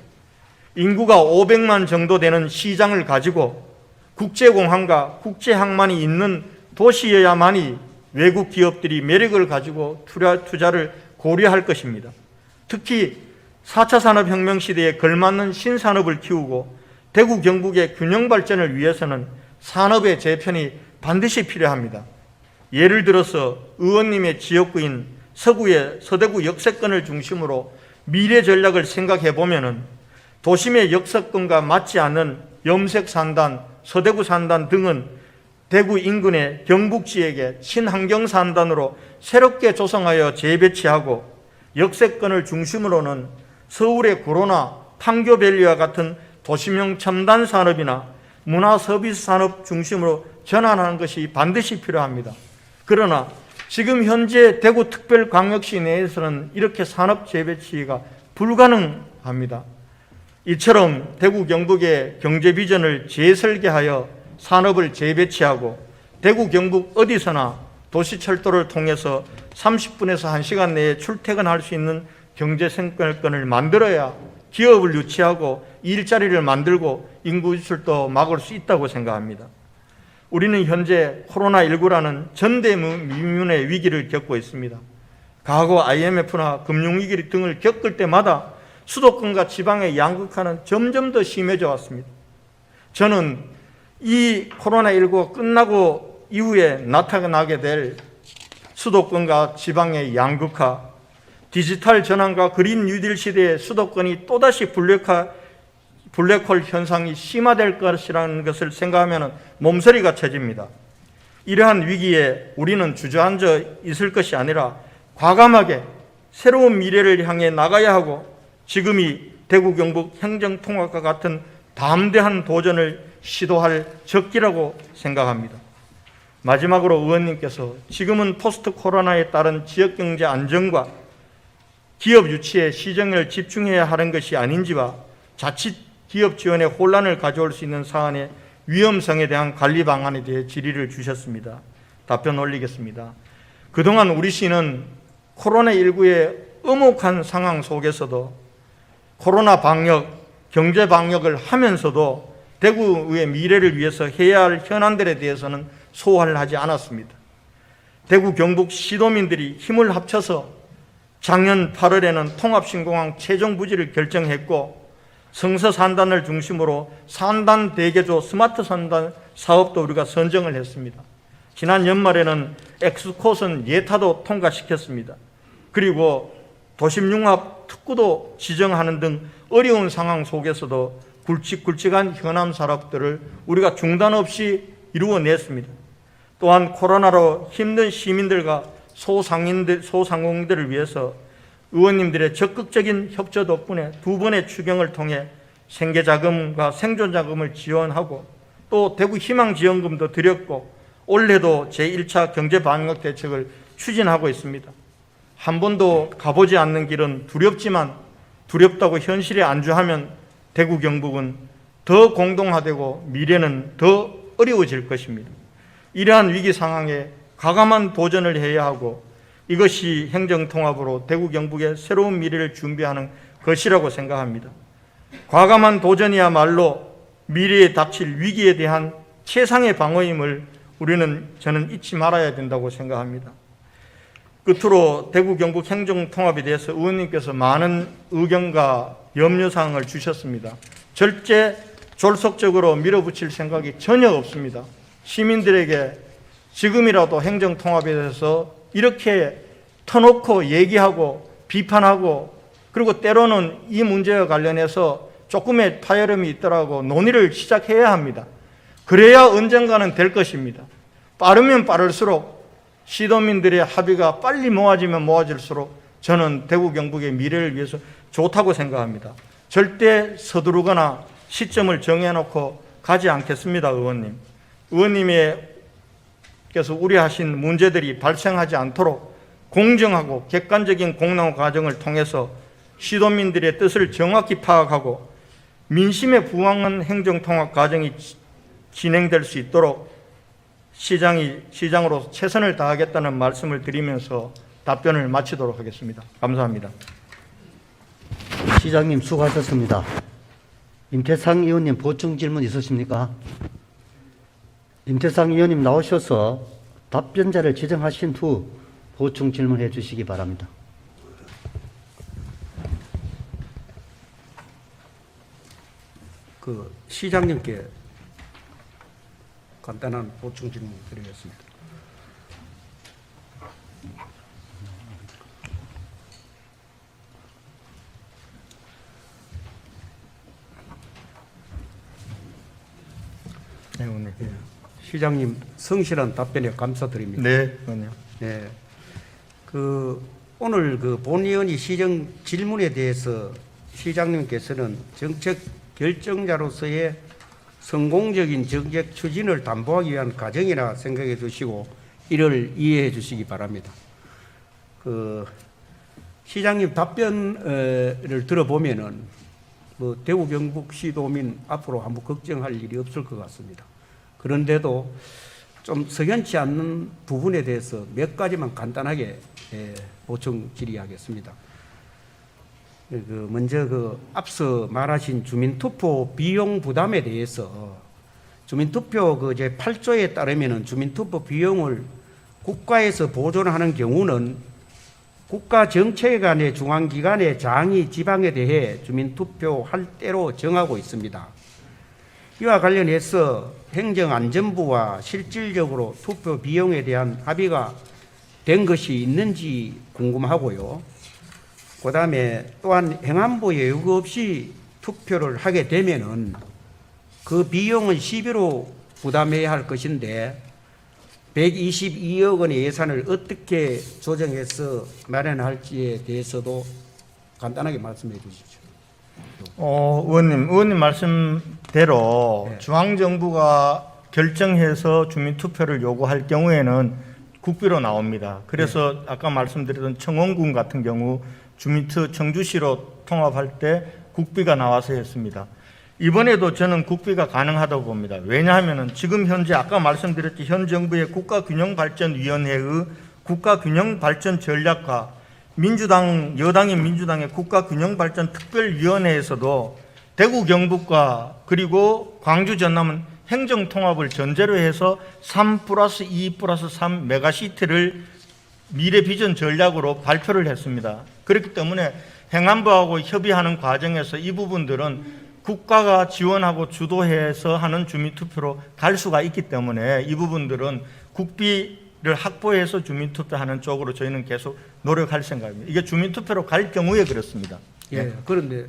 인구가 500만 정도 되는 시장을 가지고 국제공항과 국제항만이 있는 도시여야만이 외국 기업들이 매력을 가지고 투자를 고려할 것입니다. 특히 4차 산업혁명 시대에 걸맞는 신산업을 키우고 대구 경북의 균형 발전을 위해서는 산업의 재편이 반드시 필요합니다. 예를 들어서 의원님의 지역구인 서구의 서대구 역세권을 중심으로 미래 전략을 생각해 보면은 도심의 역세권과 맞지 않는 염색산단, 서대구 산단 등은 대구 인근의 경북 지역의 친환경 산단으로 새롭게 조성하여 재배치하고, 역세권을 중심으로는 서울의 구로나 판교밸리와 같은 도심형 첨단 산업이나 문화 서비스 산업 중심으로 전환하는 것이 반드시 필요합니다. 그러나 지금 현재 대구 특별광역시 내에서는 이렇게 산업 재배치가 불가능합니다. 이처럼 대구 경북의 경제 비전을 재설계하여 산업을 재배치하고 대구 경북 어디서나 도시철도를 통해서 30분에서 1시간 내에 출퇴근할 수 있는 경제생활권을 만들어야 기업을 유치하고 일자리를 만들고 인구 유출도 막을 수 있다고 생각합니다. 우리는 현재 코로나19라는 전대미문의 위기를 겪고 있습니다. 과거 IMF나 금융위기 등을 겪을 때마다 수도권과 지방의 양극화는 점점 더 심해져 왔습니다. 저는 이 코로나19가 끝나고 이후에 나타나게 될 수도권과 지방의 양극화, 디지털 전환과 그린 뉴딜 시대의 수도권이 또다시 블랙홀 현상이 심화될 것이라는 것을 생각하면 몸서리가 쳐집니다. 이러한 위기에 우리는 주저앉아 있을 것이 아니라 과감하게 새로운 미래를 향해 나가야 하고, 지금이 대구 경북 행정통합과 같은 담대한 도전을 시도할 적기라고 생각합니다. 마지막으로 의원님께서 지금은 포스트 코로나에 따른 지역경제 안정과 기업 유치에 시정을 집중해야 하는 것이 아닌지와 자칫 기업 지원에 혼란을 가져올 수 있는 사안에 위험성에 대한 관리 방안에 대해 질의를 주셨습니다. 답변 올리겠습니다. 그동안 우리 시는 코로나19의 엄혹한 상황 속에서도 코로나 방역, 경제 방역을 하면서도 대구의 미래를 위해서 해야 할 현안들에 대해서는 소화를 하지 않았습니다. 대구 경북 시도민들이 힘을 합쳐서 작년 8월에는 통합신공항 최종 부지를 결정했고, 성서 산단을 중심으로 산단 대개조 스마트 산단 사업도 우리가 선정을 했습니다. 지난 연말에는 엑스코선 예타도 통과시켰습니다. 그리고 도심융합 특구도 지정하는 등 어려운 상황 속에서도 굵직굵직한 현안 산업들을 우리가 중단 없이 이루어냈습니다. 또한 코로나로 힘든 시민들과 소상공인들을 위해서 의원님들의 적극적인 협조 덕분에 2번의 추경을 통해 생계자금과 생존자금을 지원하고 또 대구 희망지원금도 드렸고, 올해도 제1차 경제방역대책을 추진하고 있습니다. 한 번도 가보지 않는 길은 두렵지만 두렵다고 현실에 안주하면 대구 경북은 더 공동화되고 미래는 더 어려워질 것입니다. 이러한 위기 상황에 과감한 도전을 해야 하고, 이것이 행정통합으로 대구 경북의 새로운 미래를 준비하는 것이라고 생각합니다. 과감한 도전이야말로 미래에 닥칠 위기에 대한 최상의 방어임을 저는 잊지 말아야 된다고 생각합니다. 끝으로 대구 경북 행정통합에 대해서 의원님께서 많은 의견과 염려사항을 주셨습니다. 절대 졸속적으로 밀어붙일 생각이 전혀 없습니다. 시민들에게 지금이라도 행정통합에 대해서 이렇게 터놓고 얘기하고 비판하고, 그리고 때로는 이 문제와 관련해서 조금의 파열음이 있더라도 논의를 시작해야 합니다. 그래야 언젠가는 될 것입니다. 빠르면 빠를수록, 시도민들의 합의가 빨리 모아지면 모아질수록 저는 대구 경북의 미래를 위해서 좋다고 생각합니다. 절대 서두르거나 시점을 정해놓고 가지 않겠습니다. 의원님께서 우려하신 문제들이 발생하지 않도록 공정하고 객관적인 공론 과정을 통해서 시도민들의 뜻을 정확히 파악하고 민심에 부응하는 행정통합 과정이 진행될 수 있도록 시장으로 최선을 다하겠다는 말씀을 드리면서 답변을 마치도록 하겠습니다. 감사합니다. 시장님 수고하셨습니다. 임태상 의원님 보충 질문 있으십니까? 임태상 의원님 나오셔서 답변자를 지정하신 후 보충 질문해 주시기 바랍니다. 시장님께 간단한 보충 질문 드리겠습니다. 네, 의원님. 시장님 성실한 답변에 감사드립니다. 네, 의원님. 네. 오늘 본 의원이 시정 질문에 대해서 시장님께서는 정책 결정자로서의 성공적인 정책 추진을 담보하기 위한 과정이라 생각해 주시고 이를 이해해 주시기 바랍니다. 시장님 답변을 들어보면은 대구 경북 시도민 앞으로 아무 걱정할 일이 없을 것 같습니다. 그런데도 좀 석연치 않는 부분에 대해서 몇 가지만 간단하게 보충 질의하겠습니다. 먼저 앞서 말하신 주민투표 비용 부담에 대해서 주민투표 제 8조에 따르면은 주민투표 비용을 국가에서 보존하는 경우는 국가정책관의 중앙기관의 장이 지방에 대해 주민투표 할 때로 정하고 있습니다. 이와 관련해서 행정안전부와 실질적으로 투표 비용에 대한 합의가 된 것이 있는지 궁금하고요. 그 다음에 또한 행안부에 요구 없이 투표를 하게 되면은 그 비용은 시비로 부담해야 할 것인데 122억 원의 예산을 어떻게 조정해서 마련할지에 대해서도 간단하게 말씀해 주십시오. 의원님 말씀대로 네. 중앙정부가 결정해서 주민투표를 요구할 경우에는 국비로 나옵니다. 그래서 아까 말씀드렸던 청원군 같은 경우 주민투표 청주시로 통합할 때 국비가 나와서 했습니다. 이번에도 저는 국비가 가능하다고 봅니다. 왜냐하면 지금 현재 아까 말씀드렸듯이 현 정부의 국가균형발전위원회의 국가균형발전 전략과 여당인 민주당의 국가균형발전특별위원회에서도 대구 경북과 그리고 광주 전남은 행정통합을 전제로 해서 3+2+3 메가시티를 미래 비전 전략으로 발표를 했습니다. 그렇기 때문에 행안부하고 협의하는 과정에서 이 부분들은 국가가 지원하고 주도해서 하는 주민투표로 갈 수가 있기 때문에 이 부분들은 국비를 확보해서 주민투표하는 쪽으로 저희는 계속 노력할 생각입니다. 이게 주민투표로 갈 경우에 그렇습니다. 예. 그런데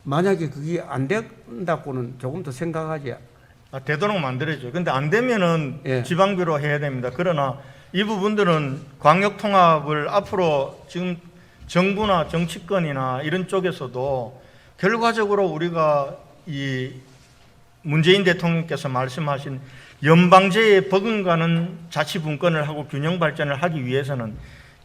만약에 그게 안 된다고는 조금 더 생각하지. 되도록 만들어야죠. 근데 안 되면은 예. 지방비로 해야 됩니다. 그러나 이 부분들은 광역통합을 앞으로 지금 정부나 정치권이나 이런 쪽에서도 결과적으로 우리가 이 문재인 대통령께서 말씀하신 연방제에 버금가는 자치분권을 하고 균형 발전을 하기 위해서는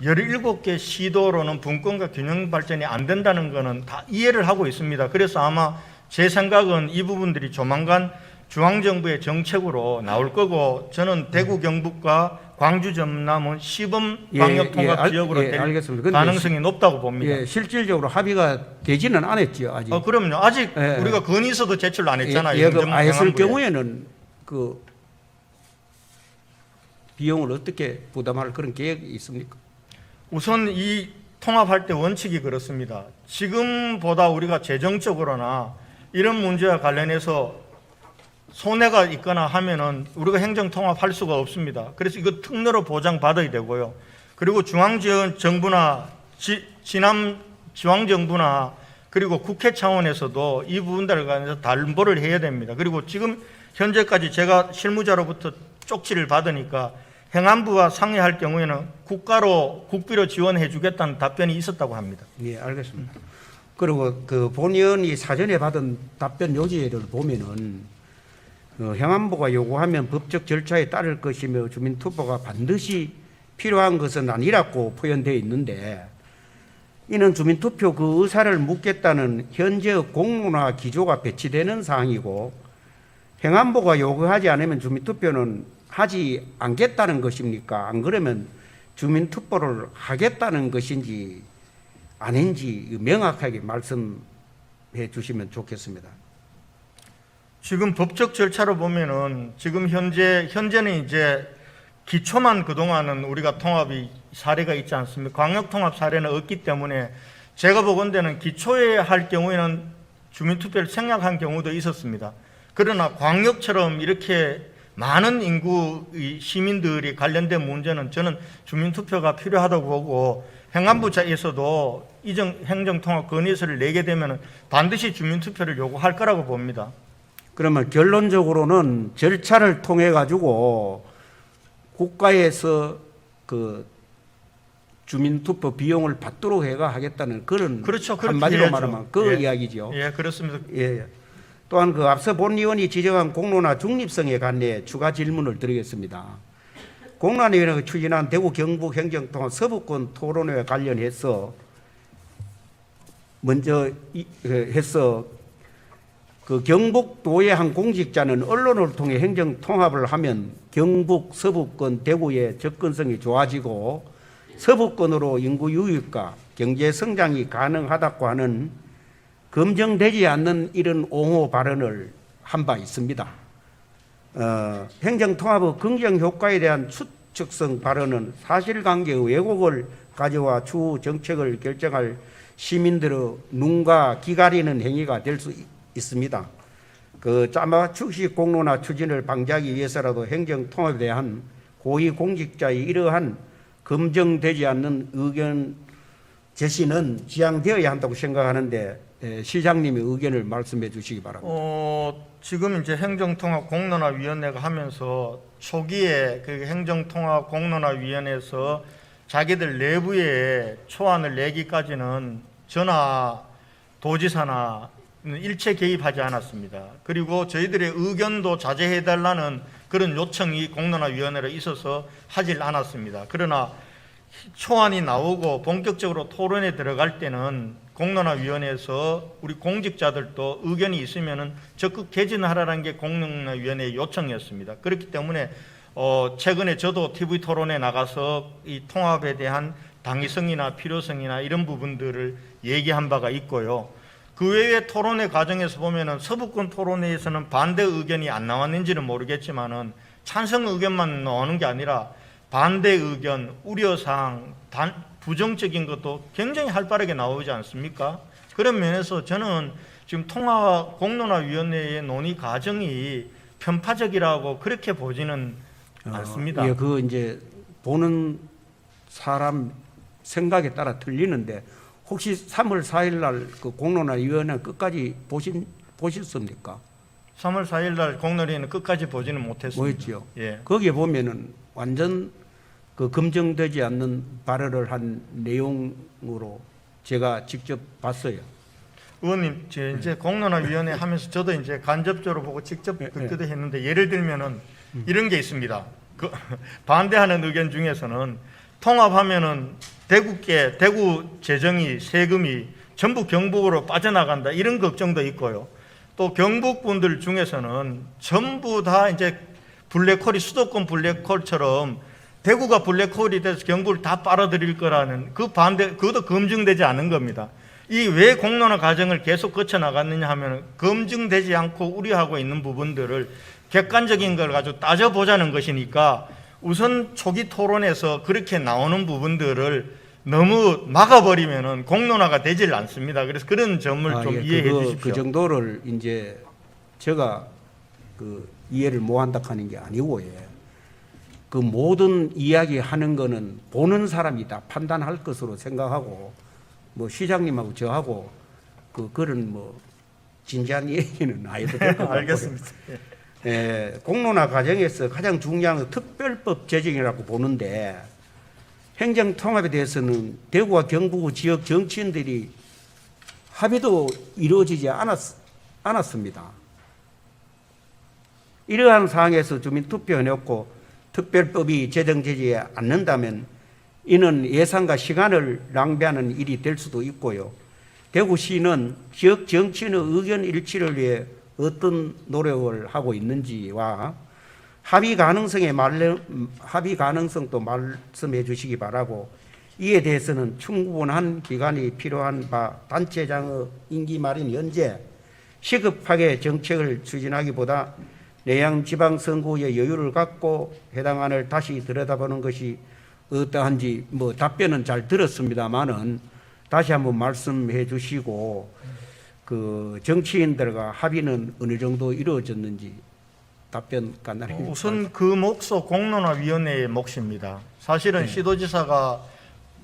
17개 시도로는 분권과 균형 발전이 안 된다는 것은 다 이해를 하고 있습니다. 그래서 아마 제 생각은 이 부분들이 조만간 중앙정부의 정책으로 나올 거고 저는 대구 경북과 광주 전남은 시범 광역통합 지역으로 될 알겠습니다. 가능성이 높다고 봅니다. 예, 실질적으로 합의가 되지는 않았죠 아직. 그럼요. 아직 예, 우리가 건의서도 제출 안 했잖아요. 예, 그 했을 행안부에. 경우에는 그 비용을 어떻게 부담할 그런 계획이 있습니까? 우선 이 통합할 때 원칙이 그렇습니다. 지금보다 우리가 재정적으로나 이런 문제와 관련해서 손해가 있거나 하면은 우리가 행정통합할 수가 없습니다. 그래서 이거 특례로 보장받아야 되고요. 그리고 중앙정부나 지방정부나 그리고 국회 차원에서도 이 부분들에 관해서 담보를 해야 됩니다. 그리고 지금 현재까지 제가 실무자로부터 쪽지를 받으니까 행안부와 상의할 경우에는 국비로 지원해 주겠다는 답변이 있었다고 합니다. 예, 알겠습니다. 그리고 그 본 의원이 사전에 받은 답변 요지를 보면은 행안부가 요구하면 법적 절차에 따를 것이며 주민투표가 반드시 필요한 것은 아니라고 표현되어 있는데 이는 주민투표 그 의사를 묻겠다는 현재의 공론화 기조가 배치되는 사항이고 행안부가 요구하지 않으면 주민투표는 하지 않겠다는 것입니까? 안 그러면 주민투표를 하겠다는 것인지 아닌지 명확하게 말씀해 주시면 좋겠습니다. 지금 법적 절차로 보면은 지금 현재는 이제 기초만 그동안은 우리가 통합이 사례가 있지 않습니까? 광역통합 사례는 없기 때문에 제가 보건대는 기초에 할 경우에는 주민투표를 생략한 경우도 있었습니다. 그러나 광역처럼 이렇게 많은 인구의 시민들이 관련된 문제는 저는 주민투표가 필요하다고 보고 행안부에서도 이전 행정통합 건의서를 내게 되면 반드시 주민투표를 요구할 거라고 봅니다. 그러면 결론적으로는 절차를 통해 가지고 국가에서 그 주민투표 비용을 받도록 해가 하겠다는 그런 그렇죠. 한마디로 해야죠. 말하면 그 예. 이야기죠. 예, 그렇습니다. 예. 또한 그 앞서 본 의원이 지적한 공론화 중립성에 관해 추가 질문을 드리겠습니다. 공론화위원회가 추진한 대구 경북 행정통합 서부권 토론회와 관련해서 먼저 해서 그 경북도의 한 공직자는 언론을 통해 행정통합을 하면 경북 서부권 대구의 접근성이 좋아지고 서부권으로 인구 유입과 경제 성장이 가능하다고 하는 검증되지 않는 이런 옹호 발언을 한 바 있습니다. 행정통합의 긍정 효과에 대한 추측성 발언은 사실관계의 왜곡을 가져와 추후 정책을 결정할 시민들의 눈과 귀 가리는 행위가 될 수 있습니다. 그 짜맞추식 공론화 추진을 방지하기 위해서라도 행정통합에 대한 고위공직자의 이러한 검증되지 않는 의견 제시는 지양되어야 한다고 생각하는데 시장님의 의견을 말씀해 주시기 바랍니다. 지금 이제 행정통합 공론화위원회가 하면서 초기에 그 행정통합 공론화위원회에서 자기들 내부에 초안을 내기까지는 저나 도지사나 일체 개입하지 않았습니다. 그리고 저희들의 의견도 자제해달라는 그런 요청이 공론화위원회로 있어서 하질 않았습니다. 그러나 초안이 나오고 본격적으로 토론에 들어갈 때는 공론화위원회에서 우리 공직자들도 의견이 있으면은 적극 개진하라는 게 공론화위원회의 요청이었습니다. 그렇기 때문에 최근에 저도 TV 토론에 나가서 이 통합에 대한 당위성이나 필요성이나 이런 부분들을 얘기한 바가 있고요. 그 외에 토론회 과정에서 보면은 서부권 토론회에서는 반대 의견이 안 나왔는지는 모르겠지만은 찬성 의견만 나오는 게 아니라 반대 의견, 우려사항, 부정적인 것도 굉장히 활발하게 나오지 않습니까? 그런 면에서 저는 지금 공론화위원회의 논의 과정이 편파적이라고 그렇게 보지는 않습니다. 예, 그 이제 보는 사람 생각에 따라 틀리는데 혹시 3월 4일 날 그 공론화위원회 끝까지 보셨습니까? 3월 4일 날 공론회는 끝까지 보지는 못했습니다. 뭐였지요? 예. 거기에 보면은 완전 그 검증되지 않는 발언을 한 내용으로 제가 직접 봤어요. 의원님, 이제 공론화위원회 하면서 저도 이제 간접적으로 보고 직접 듣기도 했는데 예를 들면은 이런 게 있습니다. 그 반대하는 의견 중에서는 통합하면은 대구 재정이 세금이 전부 경북으로 빠져나간다 이런 걱정도 있고요. 또 경북 분들 중에서는 전부 다 이제 블랙홀이 수도권 블랙홀처럼 대구가 블랙홀이 돼서 경북을 다 빨아들일 거라는 그 반대, 그것도 검증되지 않은 겁니다. 이 왜 공론화 과정을 계속 거쳐 나갔느냐 하면 검증되지 않고 우려하고 있는 부분들을 객관적인 걸 가지고 따져보자는 것이니까 우선 초기 토론에서 그렇게 나오는 부분들을 너무 막아버리면은 공론화가 되질 않습니다. 그래서 그런 점을 좀 예, 이해해 주십시오. 그 정도를 이제 제가 그 이해를 못한다 하는 게 아니고, 예. 그 모든 이야기 하는 거는 보는 사람이 다 판단할 것으로 생각하고, 뭐 시장님하고 저하고 그런 뭐 진지한 얘기는 안 해도 될 것 같고요. 알겠습니다. 예, 공론화 과정에서 가장 중요한 건 특별법 제정이라고 보는데 행정 통합에 대해서는 대구와 경북 지역 정치인들이 합의도 이루어지지 않았습니다. 이러한 상황에서 주민투표해놓고 특별법이 제정되지 않는다면 이는 예산과 시간을 낭비하는 일이 될 수도 있고요. 대구시는 지역 정치인의 의견 일치를 위해 어떤 노력을 하고 있는지와 합의 가능성도 말씀해 주시기 바라고, 이에 대해서는 충분한 기간이 필요한 바 단체장의 임기 말인 현재 시급하게 정책을 추진하기보다 내양 지방선거의 여유를 갖고 해당 안을 다시 들여다보는 것이 어떠한지, 뭐 답변은 잘 들었습니다만은 다시 한번 말씀해 주시고, 그 정치인들과 합의는 어느 정도 이루어졌는지 답변 간단히 해주세요. 우선 그 몫은 공론화위원회의 몫입니다. 사실은 시도지사가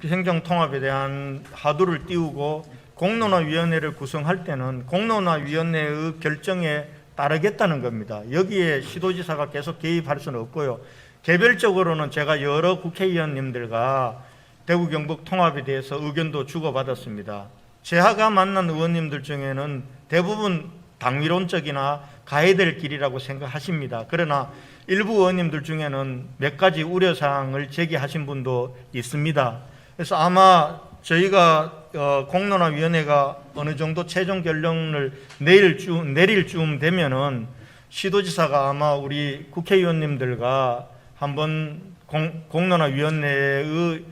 행정통합에 대한 하두를 띄우고 공론화위원회를 구성할 때는 공론화위원회의 결정에 따르겠다는 겁니다. 여기에 시도지사가 계속 개입할 수는 없고요. 개별적으로는 제가 여러 국회의원님들과 대구 경북 통합에 대해서 의견도 주고받았습니다. 제가 만난 의원님들 중에는 대부분 당위론적이나 가야 될 길이라고 생각하십니다. 그러나 일부 의원님들 중에는 몇 가지 우려사항을 제기하신 분도 있습니다. 그래서 아마 저희가 공론화위원회가 어느 정도 최종 결론을 내릴 쯤 되면은 시도지사가 아마 우리 국회의원님들과 한번 공론화위원회의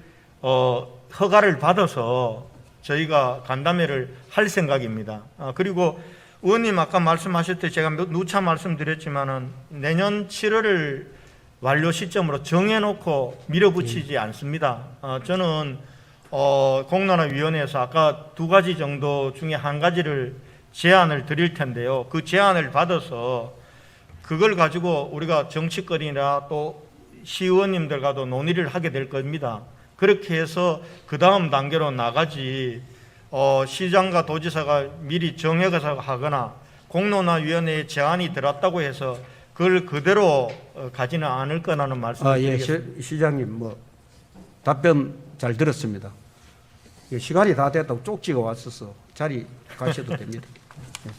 허가를 받아서 저희가 간담회를 할 생각입니다. 그리고 의원님 아까 말씀하실 때 제가 누차 말씀드렸지만은 내년 7월을 완료 시점으로 정해놓고 밀어붙이지 않습니다. 저는 공론화위원회에서 아까 두 가지 정도 중에 한 가지를 제안을 드릴 텐데요. 그 제안을 받아서 그걸 가지고 우리가 정치권이나 또 시의원님들과도 논의를 하게 될 겁니다. 그렇게 해서 그 다음 단계로 나가지 시장과 도지사가 미리 정해서 하거나 공론화위원회에 제안이 들었다고 해서 그걸 그대로 가지는 않을 거라는 말씀을 드리겠습니다. 예, 시장님 뭐 답변 잘 들었습니다. 시간이 다 됐다고 쪽지가 왔어서 자리 가셔도 됩니다. 예.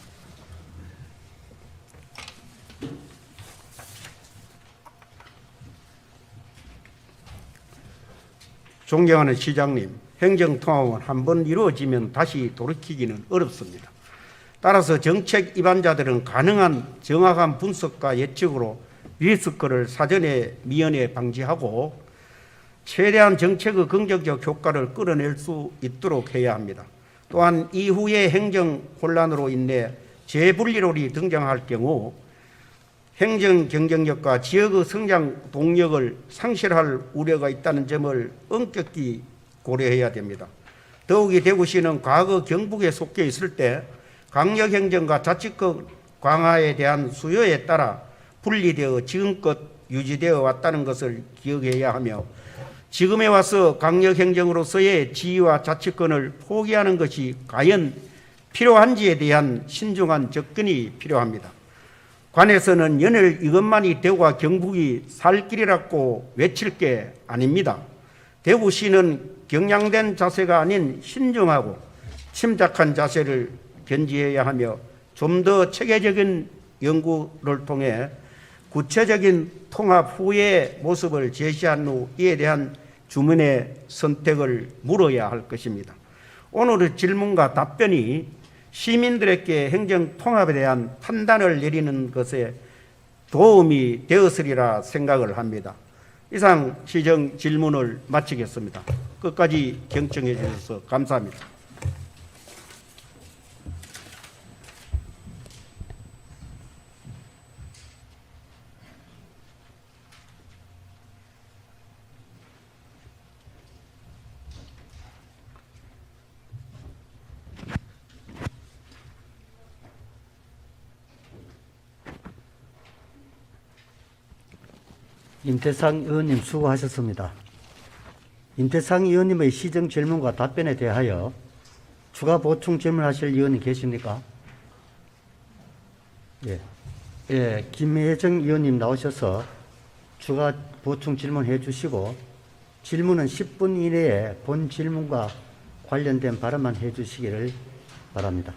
존경하는 시장님, 행정통합은 한번 이루어지면 다시 돌이키기는 어렵습니다. 따라서 정책 입안자들은 가능한 정확한 분석과 예측으로 리스크를 사전에 미연에 방지하고 최대한 정책의 긍정적 효과를 끌어낼 수 있도록 해야 합니다. 또한 이후의 행정 혼란으로 인해 재분리론이 등장할 경우 행정 경쟁력과 지역의 성장 동력을 상실할 우려가 있다는 점을 엄격히 고려해야 됩니다. 더욱이 대구시는 과거 경북에 속해 있을 때 강력행정과 자치권 강화에 대한 수요에 따라 분리되어 지금껏 유지되어 왔다는 것을 기억해야 하며 지금에 와서 강력행정으로서의 지위와 자치권을 포기하는 것이 과연 필요한지에 대한 신중한 접근이 필요합니다. 관에서는 연일 이것만이 대구와 경북이 살 길이라고 외칠 게 아닙니다. 대구시는 경향된 자세가 아닌 신중하고 침착한 자세를 견지해야 하며 좀 더 체계적인 연구를 통해 구체적인 통합 후의 모습을 제시한 후 이에 대한 주민의 선택을 물어야 할 것입니다. 오늘의 질문과 답변이 시민들에게 행정 통합에 대한 판단을 내리는 것에 도움이 되었으리라 생각을 합니다. 이상 시정 질문을 마치겠습니다. 끝까지 경청해 주셔서 감사합니다. 임태상 의원님 수고하셨습니다. 임태상 의원님의 시정 질문과 답변에 대하여 추가 보충 질문하실 의원님 계십니까? 예, 김혜정 의원님 나오셔서 추가 보충 질문해 주시고 질문은 10분 이내에 본 질문과 관련된 발언만 해 주시기를 바랍니다.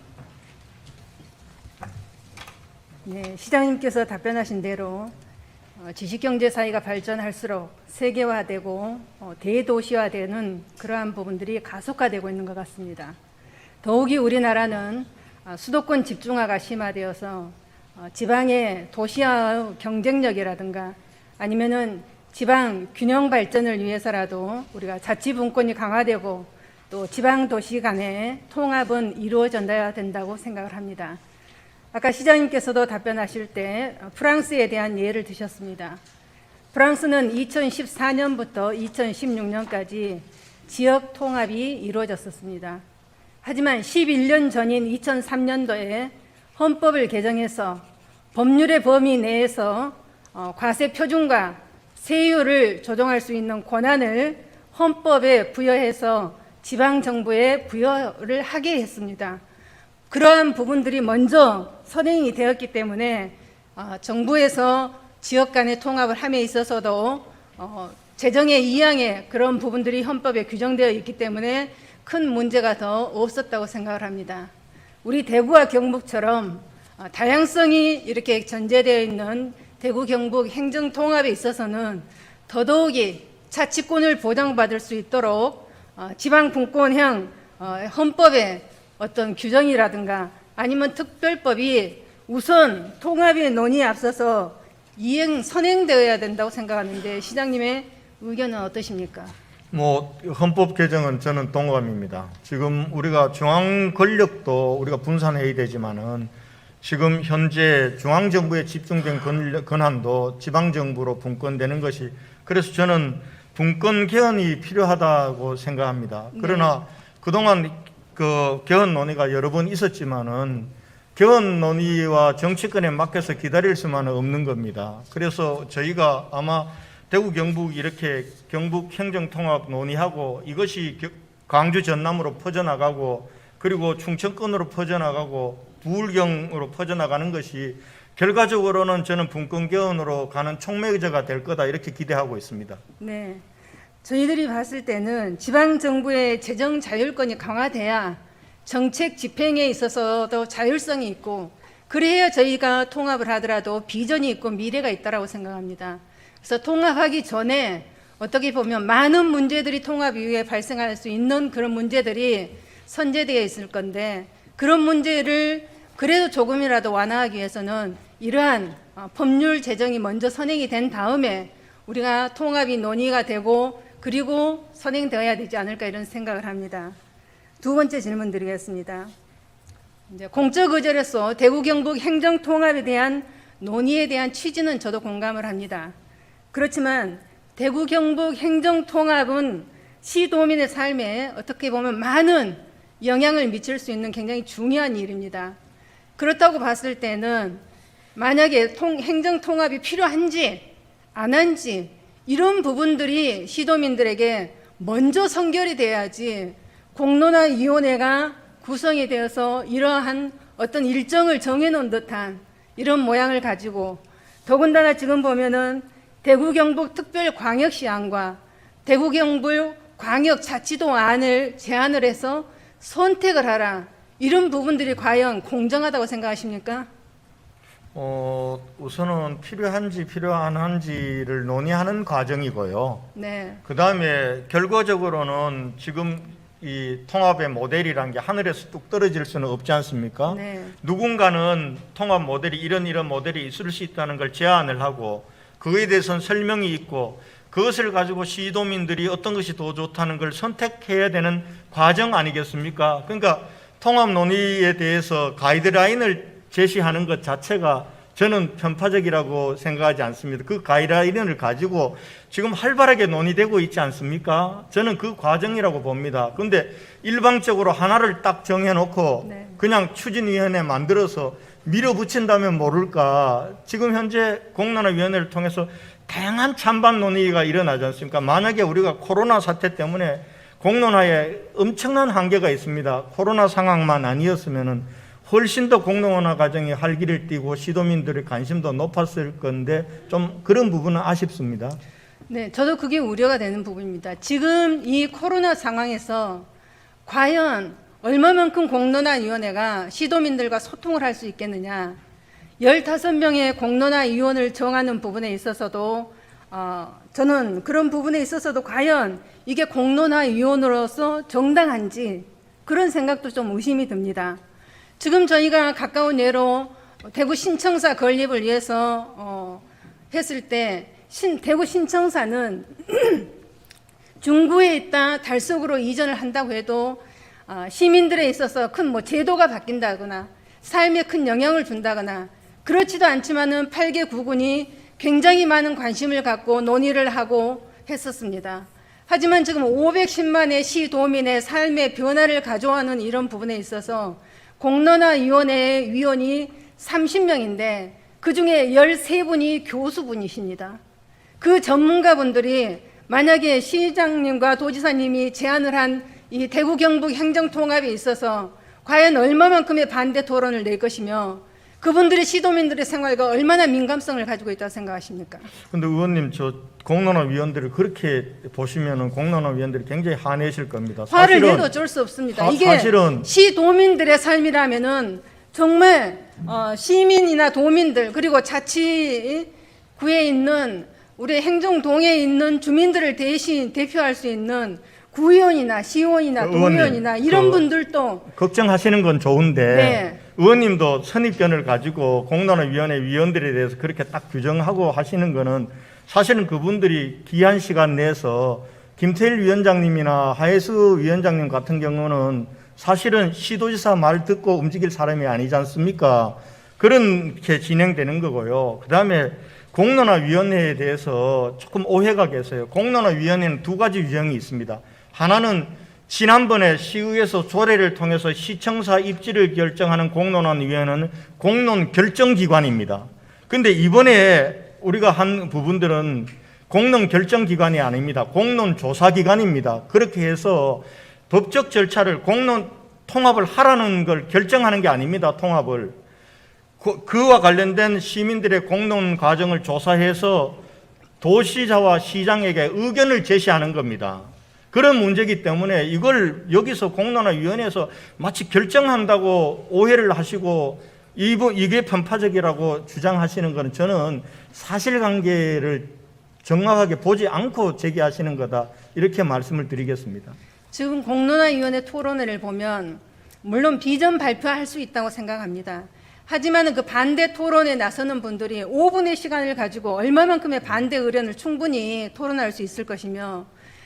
네, 시장님께서 답변하신 대로 지식경제 사회가 발전할수록 세계화되고 대도시화되는 그러한 부분들이 가속화되고 있는 것 같습니다. 더욱이 우리나라는 수도권 집중화가 심화되어서 지방의 도시화의 경쟁력이라든가 아니면은 지방 균형 발전을 위해서라도 우리가 자치분권이 강화되고 또 지방 도시 간의 통합은 이루어져야 된다고 생각을 합니다. 아까 시장님께서도 답변하실 때 프랑스에 대한 예를 드셨습니다. 프랑스는 2014년부터 2016년까지 지역 통합이 이루어졌었습니다. 하지만 11년 전인 2003년도에 헌법을 개정해서 법률의 범위 내에서 과세 표준과 세율을 조정할 수 있는 권한을 헌법에 부여해서 지방정부에 부여를 하게 했습니다. 그러한 부분들이 먼저 선행이 되었기 때문에 정부에서 지역 간의 통합을 함에 있어서도 재정의 이양에 그런 부분들이 헌법에 규정되어 있기 때문에 큰 문제가 더 없었다고 생각을 합니다. 우리 대구와 경북처럼 다양성이 이렇게 전제되어 있는 대구 경북 행정 통합에 있어서는 더더욱이 자치권을 보장받을 수 있도록 지방 분권형 헌법에 어떤 규정이라든가 아니면 특별법이 우선 통합의 논의에 앞서서 선행되어야 된다고 생각하는데 시장님의 의견은 어떠십니까? 헌법 개정은 저는 동감입니다. 지금 우리가 중앙 권력도 우리가 분산해야 되지만은 지금 현재 중앙 정부에 집중된 권한도 지방 정부로 분권되는 것이 그래서 저는 분권 개헌이 필요하다고 생각합니다. 그러나 그동안 그 개헌 논의가 여러 번 있었지만은 개헌 논의와 정치권에 맡겨서 기다릴 수만은 없는 겁니다. 그래서 저희가 아마 대구 경북 이렇게 경북 행정통합 논의하고 이것이 광주 전남으로 퍼져나가고 그리고 충청권으로 퍼져나가고 부울경으로 퍼져나가는 것이 결과적으로는 저는 분권 개헌으로 가는 촉매제가 될 거다 이렇게 기대하고 있습니다. 네, 저희들이 봤을 때는 지방정부의 재정 자율권이 강화돼야 정책 집행에 있어서도 자율성이 있고 그래야 저희가 통합을 하더라도 비전이 있고 미래가 있다고 생각합니다. 그래서 통합하기 전에 어떻게 보면 많은 문제들이 통합 이후에 발생할 수 있는 그런 문제들이 선제되어 있을 건데, 그런 문제를 그래도 조금이라도 완화하기 위해서는 이러한 법률 제정이 먼저 선행이 된 다음에 우리가 통합이 논의가 되고 그리고 선행되어야 되지 않을까 이런 생각을 합니다. 두 번째 질문 드리겠습니다. 이제 공적 의제로서 대구 경북 행정 통합에 대한 논의에 대한 취지는 저도 공감을 합니다. 그렇지만 대구 경북 행정 통합은 시도민의 삶에 어떻게 보면 많은 영향을 미칠 수 있는 굉장히 중요한 일입니다. 그렇다고 봤을 때는 만약에 행정 통합이 필요한지 안 한지 이런 부분들이 시도민들에게 먼저 선결이 돼야지 공론화위원회가 구성이 되어서 이러한 어떤 일정을 정해놓은 듯한 이런 모양을 가지고, 더군다나 지금 보면은 대구 경북 특별광역시안과 대구 경북 광역자치도안을 제안을 해서 선택을 하라, 이런 부분들이 과연 공정하다고 생각하십니까? 우선은 필요한지 필요 안 한지를 논의하는 과정이고요. 네. 그 다음에 결과적으로는 지금 이 통합의 모델이란 게 하늘에서 뚝 떨어질 수는 없지 않습니까? 네. 누군가는 통합 모델이 이런 모델이 있을 수 있다는 걸 제안을 하고 그거에 대해서는 설명이 있고 그것을 가지고 시도민들이 어떤 것이 더 좋다는 걸 선택해야 되는 과정 아니겠습니까? 그러니까 통합 논의에 대해서 가이드라인을 제시하는 것 자체가 저는 편파적이라고 생각하지 않습니다. 그 가이드라인을 가지고 지금 활발하게 논의되고 있지 않습니까? 저는 그 과정이라고 봅니다. 그런데 일방적으로 하나를 딱 정해놓고 네. 그냥 추진위원회 만들어서 밀어붙인다면 모를까. 지금 현재 공론화위원회를 통해서 다양한 찬반 논의가 일어나지 않습니까? 만약에 우리가 코로나 사태 때문에 공론화에 엄청난 한계가 있습니다. 코로나 상황만 아니었으면은 훨씬 더 공론화 과정이 활기를 띠고 시도민들의 관심도 높았을 건데 좀 그런 부분은 아쉽습니다. 네, 저도 그게 우려가 되는 부분입니다. 지금 이 코로나 상황에서 과연 얼마만큼 공론화위원회가 시도민들과 소통을 할 수 있겠느냐. 15명의 공론화위원을 정하는 부분에 있어서도 저는 그런 부분에 있어서도 과연 이게 공론화위원으로서 정당한지 그런 생각도 좀 의심이 듭니다. 지금 저희가 가까운 예로 대구 신청사 건립을 위해서 했을 때 대구 신청사는 중구에 있다 달속으로 이전을 한다고 해도 시민들에 있어서 큰 제도가 바뀐다거나 삶에 큰 영향을 준다거나 그렇지도 않지만은 8개 구군이 굉장히 많은 관심을 갖고 논의를 하고 했었습니다. 하지만 지금 510만의 시도민의 삶의 변화를 가져가는 이런 부분에 있어서 공론화위원회 위원이 30명인데 그중에 13분이 교수분이십니다. 그 전문가분들이 만약에 시장님과 도지사님이 제안을 한 이 대구 경북 행정통합에 있어서 과연 얼마만큼의 반대 토론을 낼 것이며 그분들이 시도민들의 생활과 얼마나 민감성을 가지고 있다고 생각하십니까? 근데 의원님 저 공론화위원들을 그렇게 보시면은 공론화위원들이 굉장히 화내실 겁니다. 화를 내도 어쩔 수 없습니다. 이게 사실은 시도민들의 삶이라면은 정말 시민이나 도민들 그리고 자치구에 있는 우리 행정동에 있는 주민들을 대신 대표할 수 있는 구의원이나 시의원이나 의원님, 도의원이나 이런 분들도 걱정하시는 건 좋은데 네. 의원님도 선입견을 가지고 공론화위원회 위원들에 대해서 그렇게 딱 규정하고 하시는 거는 사실은 그분들이 귀한 시간 내서 김태일 위원장님이나 하예수 위원장님 같은 경우는 사실은 시도지사 말 듣고 움직일 사람이 아니지 않습니까? 그렇게 진행되는 거고요. 그 다음에 공론화위원회에 대해서 조금 오해가 계세요. 공론화위원회는 두 가지 유형이 있습니다. 하나는 지난번에 시의회에서 조례를 통해서 시청사 입지를 결정하는 공론화위원회는 공론 결정기관입니다. 근데 이번에 우리가 한 부분들은 공론 결정기관이 아닙니다. 공론 조사기관입니다. 그렇게 해서 법적 절차를 공론 통합을 하라는 걸 결정하는 게 아닙니다. 통합을. 그와 관련된 시민들의 공론 과정을 조사해서 도시자와 시장에게 의견을 제시하는 겁니다. 그런 문제이기 때문에 이걸 여기서 공론화위원회에서 마치 결정한다고 오해를 하시고 이게 편파적이라고 주장하시는 것은 저는 사실관계를 정확하게 보지 않고 제기하시는 거다. 이렇게 말씀을 드리겠습니다. 지금 공론화위원회 토론회를 보면 물론 비전 발표할 수 있다고 생각합니다. 하지만 그 반대 토론에 나서는 분들이 5분의 시간을 가지고 얼마만큼의 반대 의견을 충분히 토론할 수 있을 것이며,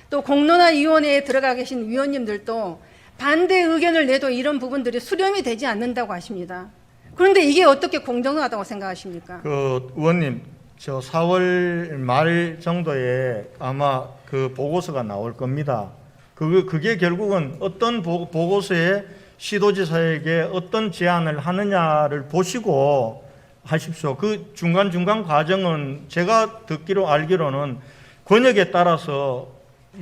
또 공론화위원회에 들어가 계신 위원님들도 반대 의견을 내도 이런 부분들이 수렴이 되지 않는다고 하십니다. 그런데 이게 어떻게 공정하다고 생각하십니까? 그 의원님, 저 4월 말 정도에 아마 그 보고서가 나올 겁니다. 그게 결국은 어떤 보고서에 시도지사에게 어떤 제안을 하느냐를 보시고 하십시오. 그 중간중간 과정은 제가 알기로는 권역에 따라서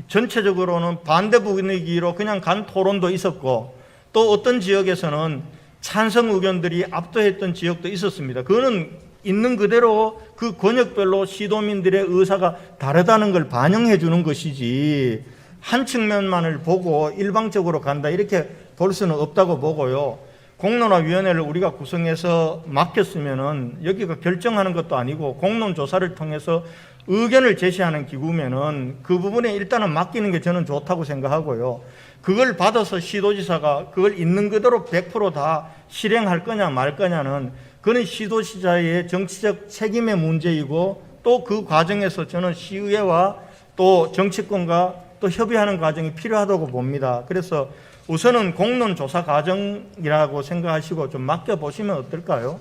전체적으로는 반대 분위기로 그냥 간 토론도 있었고, 또 어떤 지역에서는 찬성 의견들이 압도했던 지역도 있었습니다. 그거는 있는 그대로 그 권역별로 시도민들의 의사가 다르다는 걸 반영해 주는 것이지, 한 측면만을 보고 일방적으로 간다 이렇게 볼 수는 없다고 보고요. 공론화위원회를 우리가 구성해서 맡겼으면은 여기가 결정하는 것도 아니고 공론조사를 통해서 의견을 제시하는 기구면은 그 부분에 일단은 맡기는 게 저는 좋다고 생각하고요. 그걸 받아서 시도지사가 그걸 있는 그대로 100% 다 실행할 거냐 말 거냐는 그는 시도지사의 정치적 책임의 문제이고, 또 그 과정에서 저는 시의회와 또 정치권과 또 협의하는 과정이 필요하다고 봅니다. 그래서 우선은 공론조사 과정이라고 생각하시고 좀 맡겨보시면 어떨까요?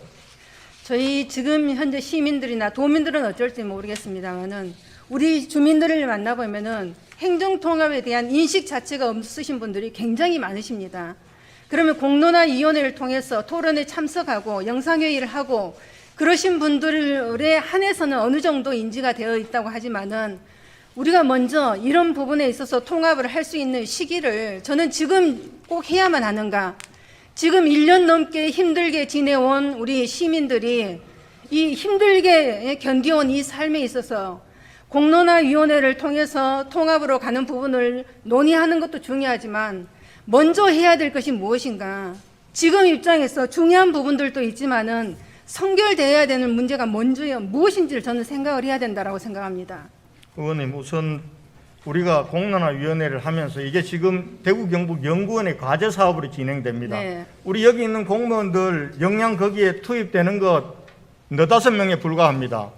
저희 지금 현재 시민들이나 도민들은 어쩔지 모르겠습니다만은 우리 주민들을 만나보면은 행정통합에 대한 인식 자체가 없으신 분들이 굉장히 많으십니다. 그러면 공론화위원회를 통해서 토론에 참석하고 영상회의를 하고 그러신 분들에 한해서는 어느 정도 인지가 되어 있다고 하지만은 우리가 먼저 이런 부분에 있어서 통합을 할 수 있는 시기를 저는 지금 꼭 해야만 하는가. 지금 1년 넘게 힘들게 지내온 우리 시민들이 이 힘들게 견디온 이 삶에 있어서 공론화위원회를 통해서 통합으로 가는 부분을 논의하는 것도 중요하지만 먼저 해야 될 것이 무엇인가. 지금 입장에서 중요한 부분들도 있지만은 선결되어야 되는 문제가 무엇인지를 저는 생각을 해야 된다고 생각합니다. 의원님, 우선 우리가 공론화위원회를 하면서 이게 지금 대구 경북 연구원의 과제 사업으로 진행됩니다. 네. 우리 여기 있는 공무원들 역량 거기에 투입되는 것 4-5명에 불과합니다.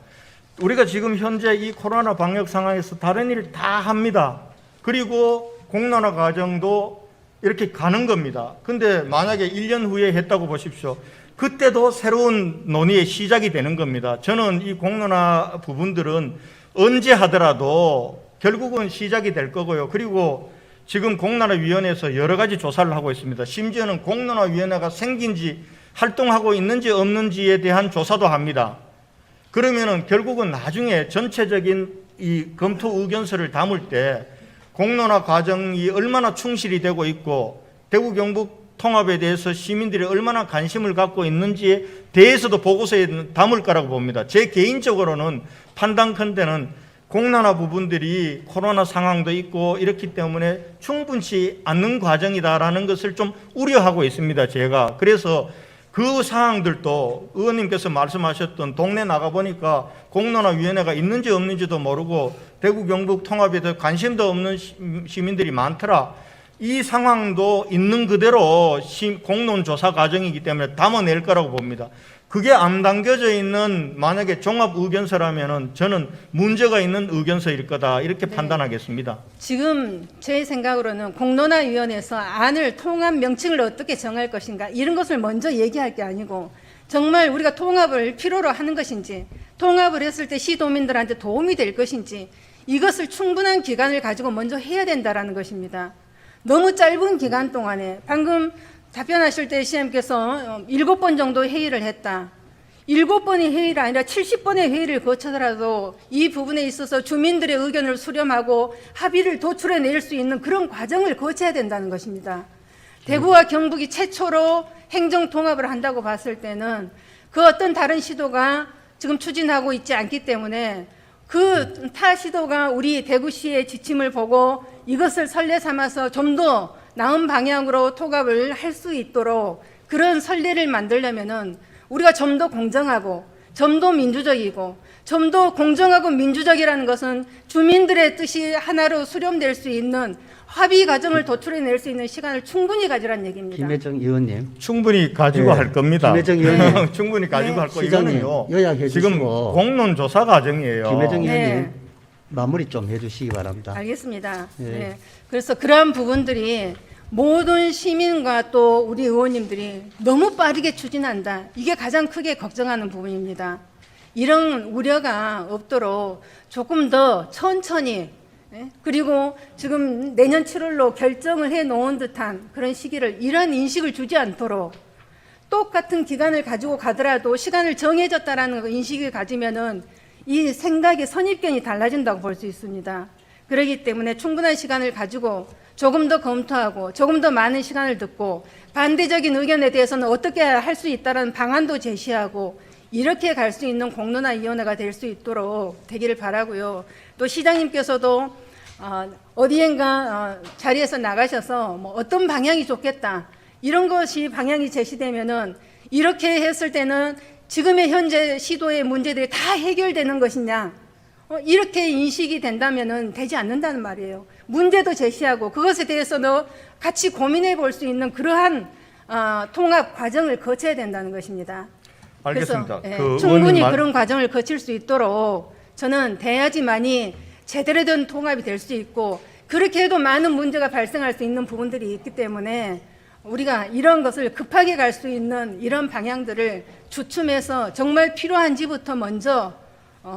우리가 지금 현재 이 코로나 방역 상황에서 다른 일 다 합니다. 그리고 공론화 과정도 이렇게 가는 겁니다. 근데 만약에 1년 후에 했다고 보십시오. 그때도 새로운 논의의 시작이 되는 겁니다. 저는 이 공론화 부분들은 언제 하더라도 결국은 시작이 될 거고요. 그리고 지금 공론화위원회에서 여러 가지 조사를 하고 있습니다. 심지어는 공론화위원회가 생긴 지 활동하고 있는지 없는지에 대한 조사도 합니다. 그러면은 결국은 나중에 전체적인 이 검토 의견서를 담을 때 공론화 과정이 얼마나 충실이 되고 있고 대구 경북 통합에 대해서 시민들이 얼마나 관심을 갖고 있는지에 대해서도 보고서에 담을 거라고 봅니다. 제 개인적으로는 판단컨대는 공론화 부분들이 코로나 상황도 있고 이렇기 때문에 충분치 않는 과정이다라는 것을 좀 우려하고 있습니다, 제가. 그래서 그 사항들도 의원님께서 말씀하셨던 동네 나가보니까 공론화위원회가 있는지 없는지도 모르고 대구 경북 통합에 대해 관심도 없는 시민들이 많더라. 이 상황도 있는 그대로 공론조사 과정이기 때문에 담아낼 거라고 봅니다. 그게 안 담겨져 있는 만약에 종합 의견서라면은 저는 문제가 있는 의견서일 거다 이렇게 판단하겠습니다. 지금 제 생각으로는 공론화위원회에서 안을 통합 명칭을 어떻게 정할 것인가 이런 것을 먼저 얘기할 게 아니고 정말 우리가 통합을 필요로 하는 것인지 통합을 했을 때 시도민들한테 도움이 될 것인지 이것을 충분한 기간을 가지고 먼저 해야 된다라는 것입니다. 너무 짧은 기간 동안에 방금 답변하실 때 시장님께서 7번 정도 회의를 했다. 7번의 회의가 아니라 70번의 회의를 거쳐서라도 이 부분에 있어서 주민들의 의견을 수렴하고 합의를 도출해낼 수 있는 그런 과정을 거쳐야 된다는 것입니다. 대구와 경북이 최초로 행정통합을 한다고 봤을 때는 그 어떤 다른 시도가 지금 추진하고 있지 않기 때문에 그 타 시도가 우리 대구시의 지침을 보고 이것을 선례 삼아서 좀 더 나은 방향으로 통합을 할 수 있도록 그런 선례를 만들려면은 우리가 좀 더 공정하고 좀 더 민주적이고 좀 더 공정하고 민주적이라는 것은 주민들의 뜻이 하나로 수렴될 수 있는 합의 과정을 도출해낼 수 있는 시간을 충분히 가지라는 얘기입니다. 김혜정 의원님. 충분히 가지고 네. 할 겁니다. 김혜정 의원님. 충분히 가지고 네. 할 거. 시장님, 이거는요. 요약해 지금 주시고. 공론 조사 과정이에요. 김혜정 네. 의원님 마무리 좀 해주시기 바랍니다. 알겠습니다. 네. 네. 그래서 그러한 부분들이 모든 시민과 또 우리 의원님들이 너무 빠르게 추진한다. 이게 가장 크게 걱정하는 부분입니다. 이런 우려가 없도록 조금 더 천천히, 그리고 지금 내년 7월로 결정을 해 놓은 듯한 그런 시기를, 이런 인식을 주지 않도록 똑같은 기간을 가지고 가더라도 시간을 정해졌다라는 인식을 가지면은 이 생각의 선입견이 달라진다고 볼 수 있습니다. 그렇기 때문에 충분한 시간을 가지고 조금 더 검토하고 조금 더 많은 시간을 듣고 반대적인 의견에 대해서는 어떻게 할 수 있다는 방안도 제시하고 이렇게 갈 수 있는 공론화위원회가 될 수 있도록 되기를 바라고요. 또 시장님께서도 어디엔가 자리에서 나가셔서 뭐 어떤 방향이 좋겠다, 이런 것이 방향이 제시되면은 이렇게 했을 때는 지금의 현재 시도의 문제들이 다 해결되는 것이냐, 이렇게 인식이 된다면은 되지 않는다는 말이에요. 문제도 제시하고 그것에 대해서도 같이 고민해 볼 수 있는 그러한 통합 과정을 거쳐야 된다는 것입니다. 알겠습니다. 그래서, 그 충분히 의원님 말- 그런 과정을 거칠 수 있도록 저는 돼야지만이 제대로 된 통합이 될 수 있고, 그렇게 해도 많은 문제가 발생할 수 있는 부분들이 있기 때문에 우리가 이런 것을 급하게 갈 수 있는 이런 방향들을 주춤해서 정말 필요한지부터 먼저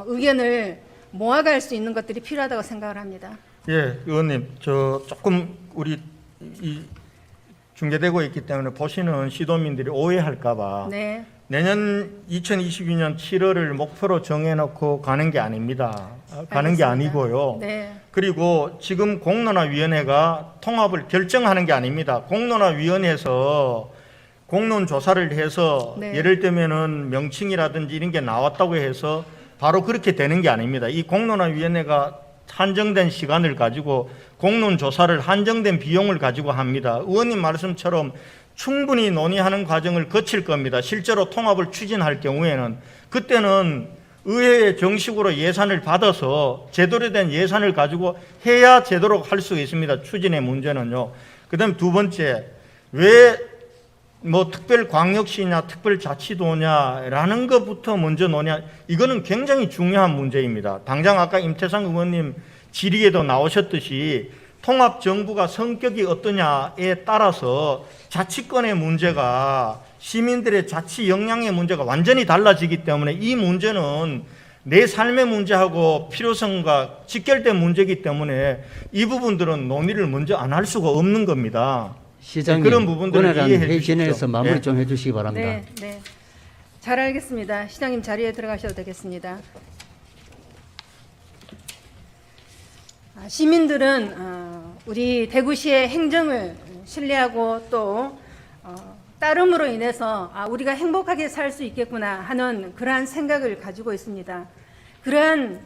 의견을 모아갈 수 있는 것들이 필요하다고 생각을 합니다. 예, 의원님, 저 조금 우리 이 중계되고 있기 때문에 보시는 시도민들이 오해할까봐 네. 내년 2022년 7월을 목표로 정해놓고 가는 게 아닙니다. 가는 게 알겠습니다. 아니고요. 네. 그리고 지금 공론화위원회가 통합을 결정하는 게 아닙니다. 공론화위원회에서 공론 조사를 해서 네. 예를 들면은 명칭이라든지 이런 게 나왔다고 해서 바로 그렇게 되는 게 아닙니다. 이 공론화위원회가 한정된 시간을 가지고 공론 조사를 한정된 비용을 가지고 합니다. 의원님 말씀처럼 충분히 논의하는 과정을 거칠 겁니다. 실제로 통합을 추진할 경우에는 그때는 의회에 정식으로 예산을 받아서 제대로 된 예산을 가지고 해야 제도록 할 수 있습니다. 추진의 문제는요. 그다음 두 번째, 왜 뭐 특별광역시냐 특별자치도냐라는 것부터 먼저 논의, 이거는 굉장히 중요한 문제입니다. 당장 아까 임태상 의원님 질의에도 나오셨듯이 통합정부가 성격이 어떠냐에 따라서 자치권의 문제가, 시민들의 자치 역량의 문제가 완전히 달라지기 때문에 이 문제는 내 삶의 문제하고 필요성과 직결된 문제이기 때문에 이 부분들은 논의를 먼저 안 할 수가 없는 겁니다. 시장님, 그런 부분들을 은혜란 이해해 회의 주십시오. 진행해서 마무리 예. 좀 해주시기 바랍니다. 네, 네. 잘 알겠습니다. 시장님 자리에 들어가셔도 되겠습니다. 시민들은 우리 대구시의 행정을 신뢰하고 또 따름으로 인해서 우리가 행복하게 살 수 있겠구나 하는 그러한 생각을 가지고 있습니다. 그러한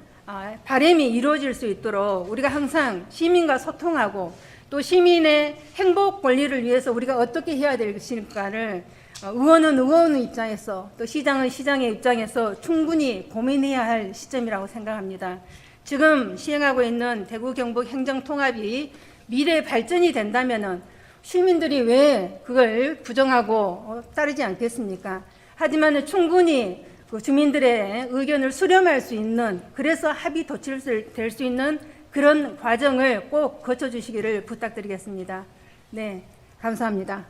바람이 이루어질 수 있도록 우리가 항상 시민과 소통하고 또 시민의 행복 권리를 위해서 우리가 어떻게 해야 될 것인가를 의원은 의원의 입장에서 또 시장은 시장의 입장에서 충분히 고민해야 할 시점이라고 생각합니다. 지금 시행하고 있는 대구 경북 행정통합이 미래 발전이 된다면은 시민들이 왜 그걸 부정하고 따르지 않겠습니까? 하지만 충분히 그 주민들의 의견을 수렴할 수 있는, 그래서 합의 도출될 수 있는 그런 과정을 꼭 거쳐주시기를 부탁드리겠습니다. 네, 감사합니다.